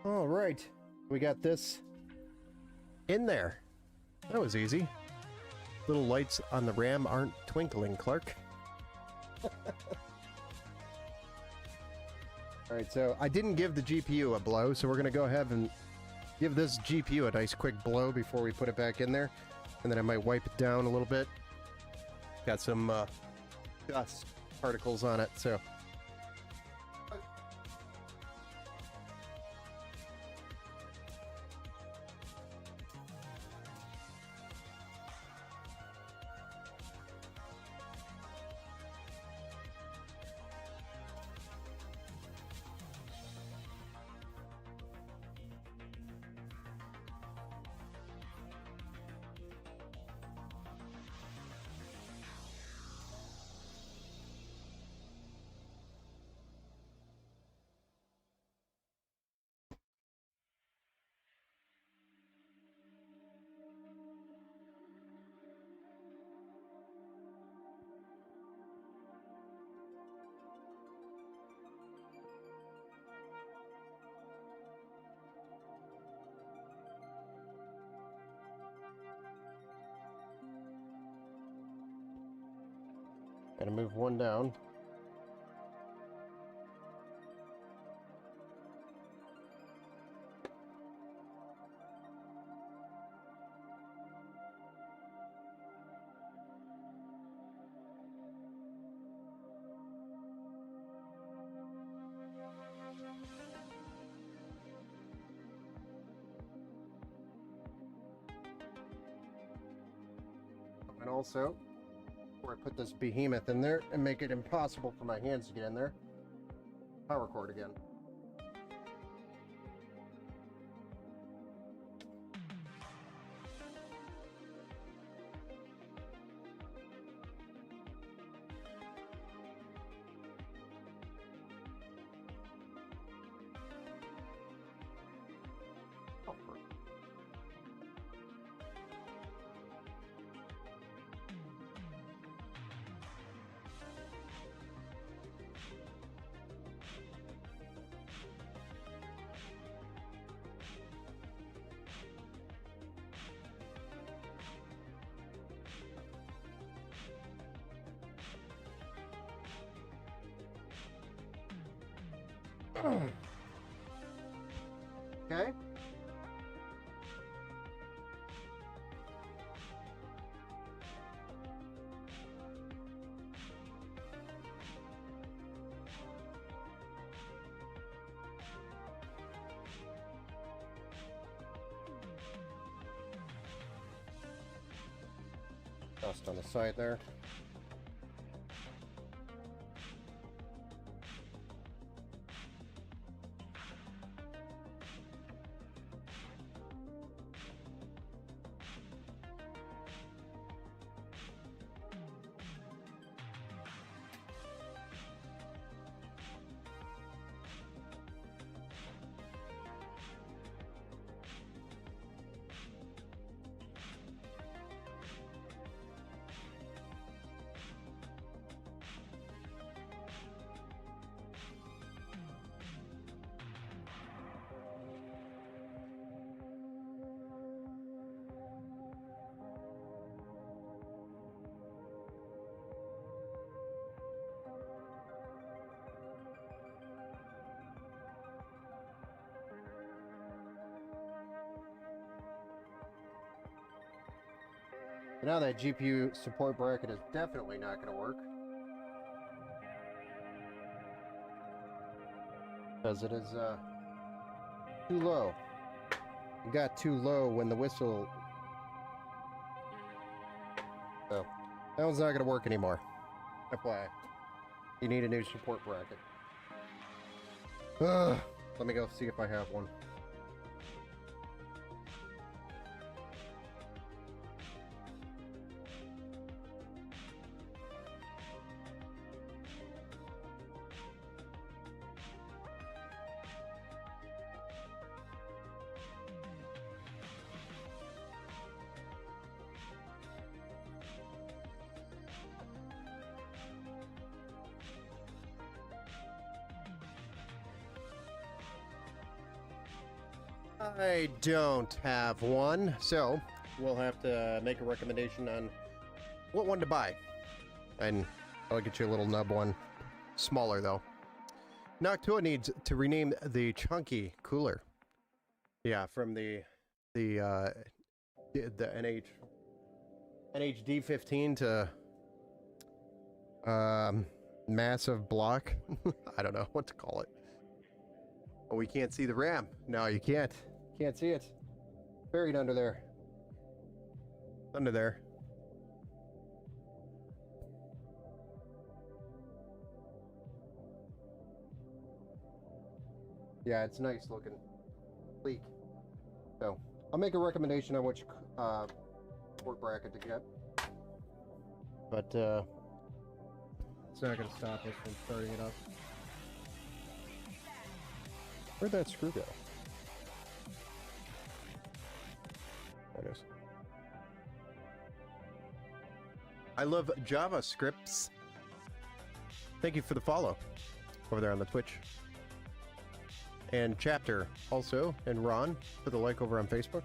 All right, we got this in there. That was easy. Little lights on the RAM aren't twinkling, Clark. All right, so I didn't give the GPU a blow, so we're gonna go ahead and give this GPU a nice quick blow before we put it back in there. And then I might wipe it down a little bit. Got some dust particles on it, so. Gotta move one down. And also, before I put this behemoth in there and make it impossible for my hands to get in there, power cord again. Okay. Dust on the side there. Now that GPU support bracket is definitely not going to work, because it is too low. It got too low when the whistle, so that one's not going to work anymore. FYI, you need a new support bracket. Ugh. Let me go see if I have one. I don't have one, so we'll have to make a recommendation on what one to buy. And I'll get you a little nub one. Smaller, though. Noctua needs to rename the Chunky cooler. Yeah, from the NHD15 to massive block. I don't know what to call it. Oh, we can't see the RAM. No, you can't. Can't see it. Buried under there. Under there. Yeah, it's nice looking. Sleek. So, I'll make a recommendation on which port bracket to get. But, it's not going to stop us from starting it up. Where'd that screw go? There it is. I love JavaScripts. Thank you for the follow over there on the Twitch. And Chapter also, and Ron for the like over on Facebook.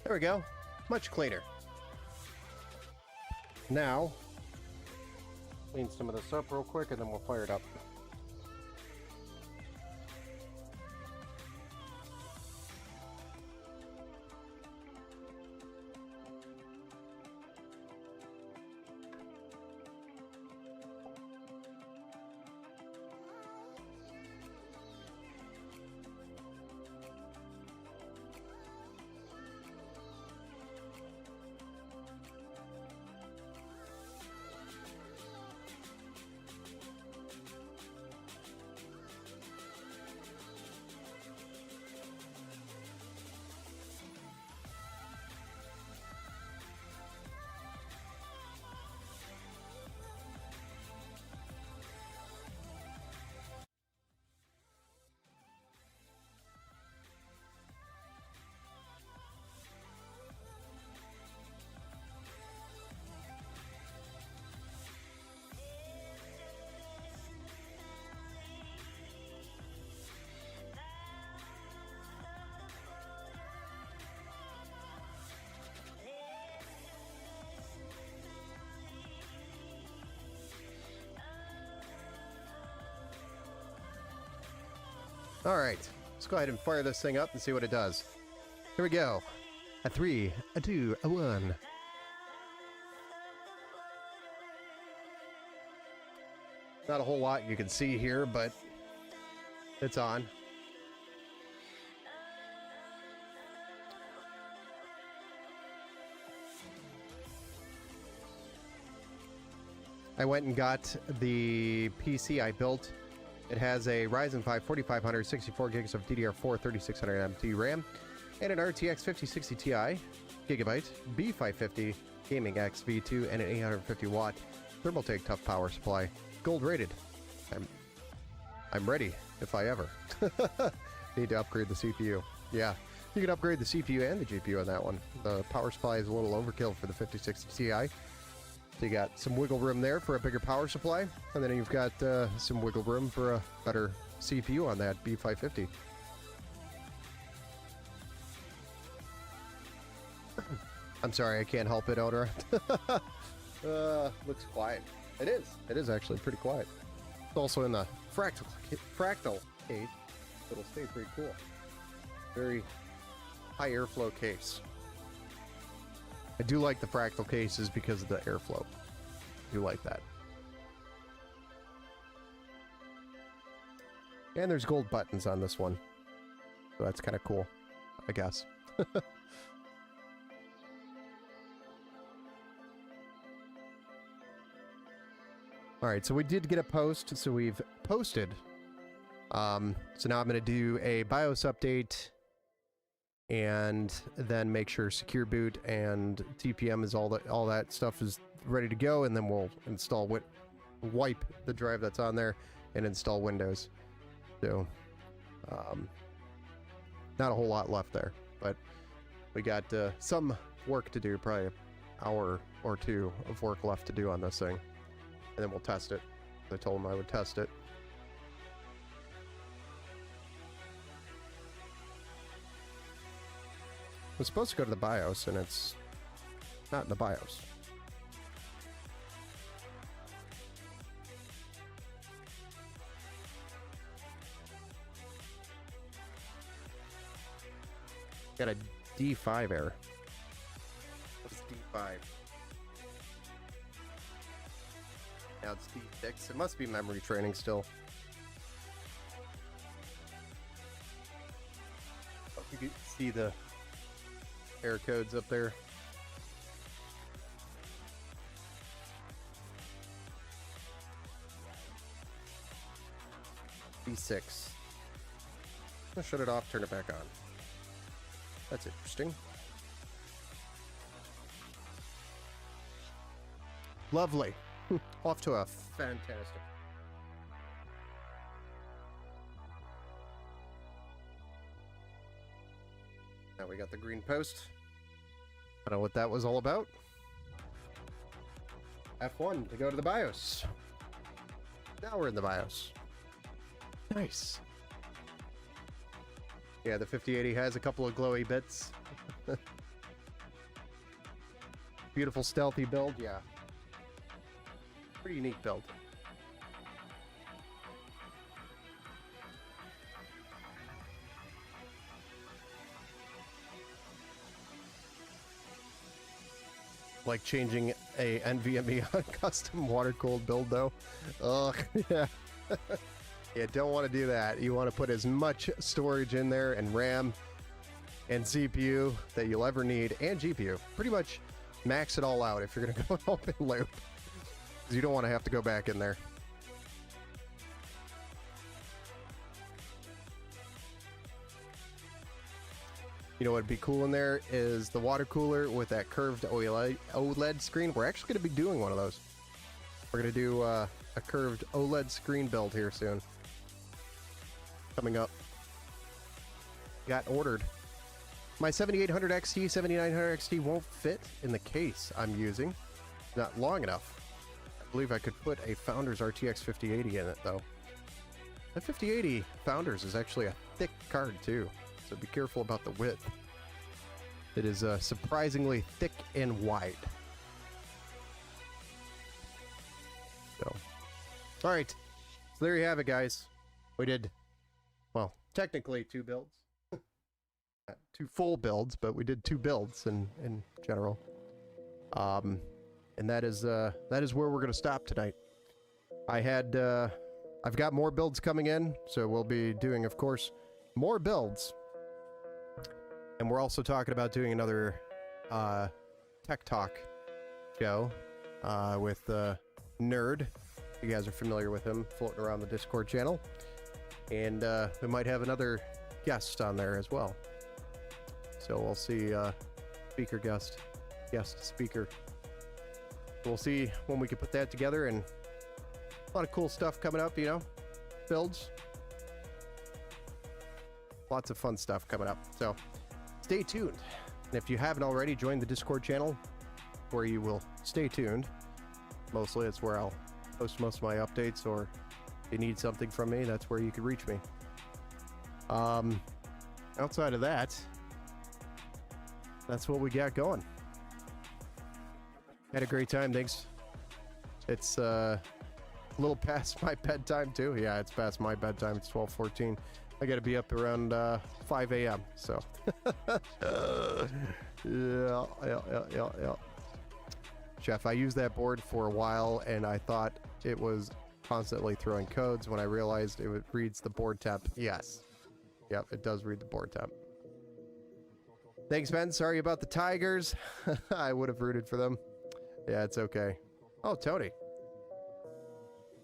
There we go. Much cleaner. Now, clean some of this up real quick and then we'll fire it up. All right, let's go ahead and fire this thing up and see what it does. Here we go. A 3, a 2, a 1. Not a whole lot you can see here, but it's on. I went and got the PC I built. It has a Ryzen 5 4500, 64 gigs of DDR4, 3600 MT RAM, and an RTX 5060 Ti gigabyte B550 Gaming X V2, and an 850 watt Thermaltake Tough Power Supply. Gold rated. I'm ready if I ever need to upgrade the CPU. Yeah, you can upgrade the CPU and the GPU on that one. The power supply is a little overkill for the 5060 Ti. So you got some wiggle room there for a bigger power supply, and then you've got some wiggle room for a better CPU on that B550. I'm sorry, I can't help it, Odor. Looks quiet. It is. It is actually pretty quiet. It's also in the fractal case. It'll stay pretty cool. Very high airflow case. I do like the fractal cases because of the airflow. I do like that. And there's gold buttons on this one. So that's kind of cool, I guess. Alright, so we did get a post, so we've posted. So now I'm going to do a BIOS update and then make sure secure boot and TPM is all that stuff is ready to go, and then we'll install wipe the drive that's on there and install Windows. So not a whole lot left there, but we got some work to do, probably an hour or two of work left to do on this thing, and then we'll test it. I told him I would test it. I'm supposed to go to the BIOS, and it's not in the BIOS. Got a D5 error. What's D5? Now it's D6. It must be memory training still. Oh, you can see the error codes up there. D6. I'll shut it off, turn it back on. That's interesting. Lovely. Off to a fantastic. Now we got the green post. I don't know what that was all about. F1 to go to the BIOS. Now we're in the BIOS. Nice. Yeah, the 5080 has a couple of glowy bits. Beautiful stealthy build, yeah. Pretty unique build. Like changing a NVMe on custom water-cooled build though. Ugh, yeah. You don't want to do that. You want to put as much storage in there and RAM and CPU that you'll ever need, and GPU. Pretty much max it all out if you're going to go an open loop. Because you don't want to have to go back in there. You know what would be cool in there is the water cooler with that curved OLED screen. We're actually going to be doing one of those. We're going to do a curved OLED screen build here soon. Coming up. Got ordered. My 7800 XT, 7900 XT won't fit in the case I'm using. Not long enough. I believe I could put a Founders RTX 5080 in it though. The 5080 Founders is actually a thick card too, so be careful about the width. It is surprisingly thick and wide. So, all right. So there you have it, guys. We did, well, technically 2 builds. Not 2 full builds, but we did 2 builds in general. And that is where we're gonna stop tonight. I've got more builds coming in, so we'll be doing, of course, more builds. And we're also talking about doing another Tech Talk show with Nerd. You guys are familiar with him, floating around the Discord channel. And we might have another guest on there as well. So we'll see, speaker guest speaker. We'll see when we can put that together, and a lot of cool stuff coming up, you know, builds. Lots of fun stuff coming up. So stay tuned. And if you haven't already, join the Discord channel where you will stay tuned. Mostly it's where I'll post most of my updates, or if you need something from me, that's where you can reach me. Outside of that, that's what we got going. Had a great time, thanks. It's a little past my bedtime too. Yeah, it's past my bedtime. It's 12:14. I gotta be up around 5 a.m. So yeah. Chef, I used that board for a while and I thought it was constantly throwing codes. When I realized it reads the board temp. Yes. Yep, it does read the board temp. Thanks, Ben. Sorry about the Tigers. I would have rooted for them. Yeah, it's okay. Oh, Tony.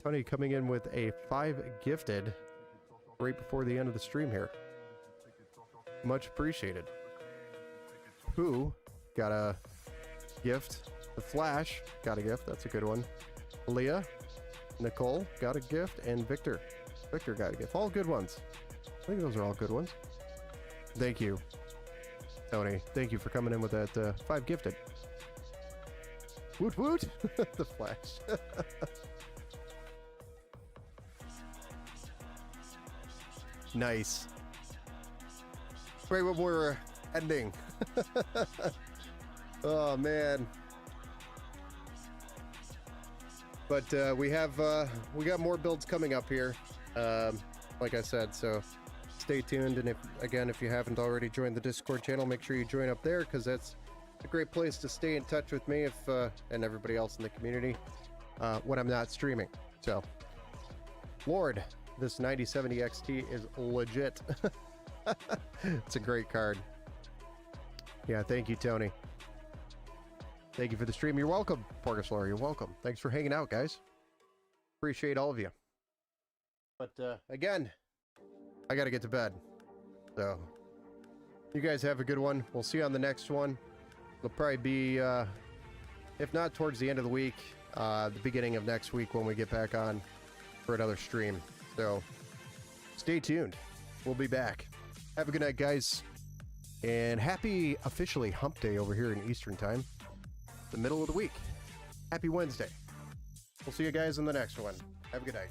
Tony coming in with a 5 gifted right before the end of the stream here. Much appreciated. Who got a gift? The Flash got a gift. That's a good one. Leah, Nicole got a gift, and Victor got a gift. All good ones. I think those are all good ones. Thank you, Tony. Thank you for coming in with that 5 gifted. Woot woot! The Flash. Nice. Right when we're ending. Oh man. But we got more builds coming up here. Like I said, so stay tuned. And if you haven't already joined the Discord channel, make sure you join up there, because that's a great place to stay in touch with me and everybody else in the community when I'm not streaming. So, Lord, this 9070 XT is legit. It's a great card. Yeah, thank you, Tony. Thank you for the stream. You're welcome, Porgaslor. You're welcome. Thanks for hanging out, guys. Appreciate all of you. But again, I got to get to bed. So, you guys have a good one. We'll see you on the next one. It'll probably be, if not towards the end of the week, the beginning of next week when we get back on for another stream. So, stay tuned. We'll be back. Have a good night, guys. And happy officially hump day over here in Eastern Time. The middle of the week. Happy Wednesday. We'll see you guys in the next one. Have a good night.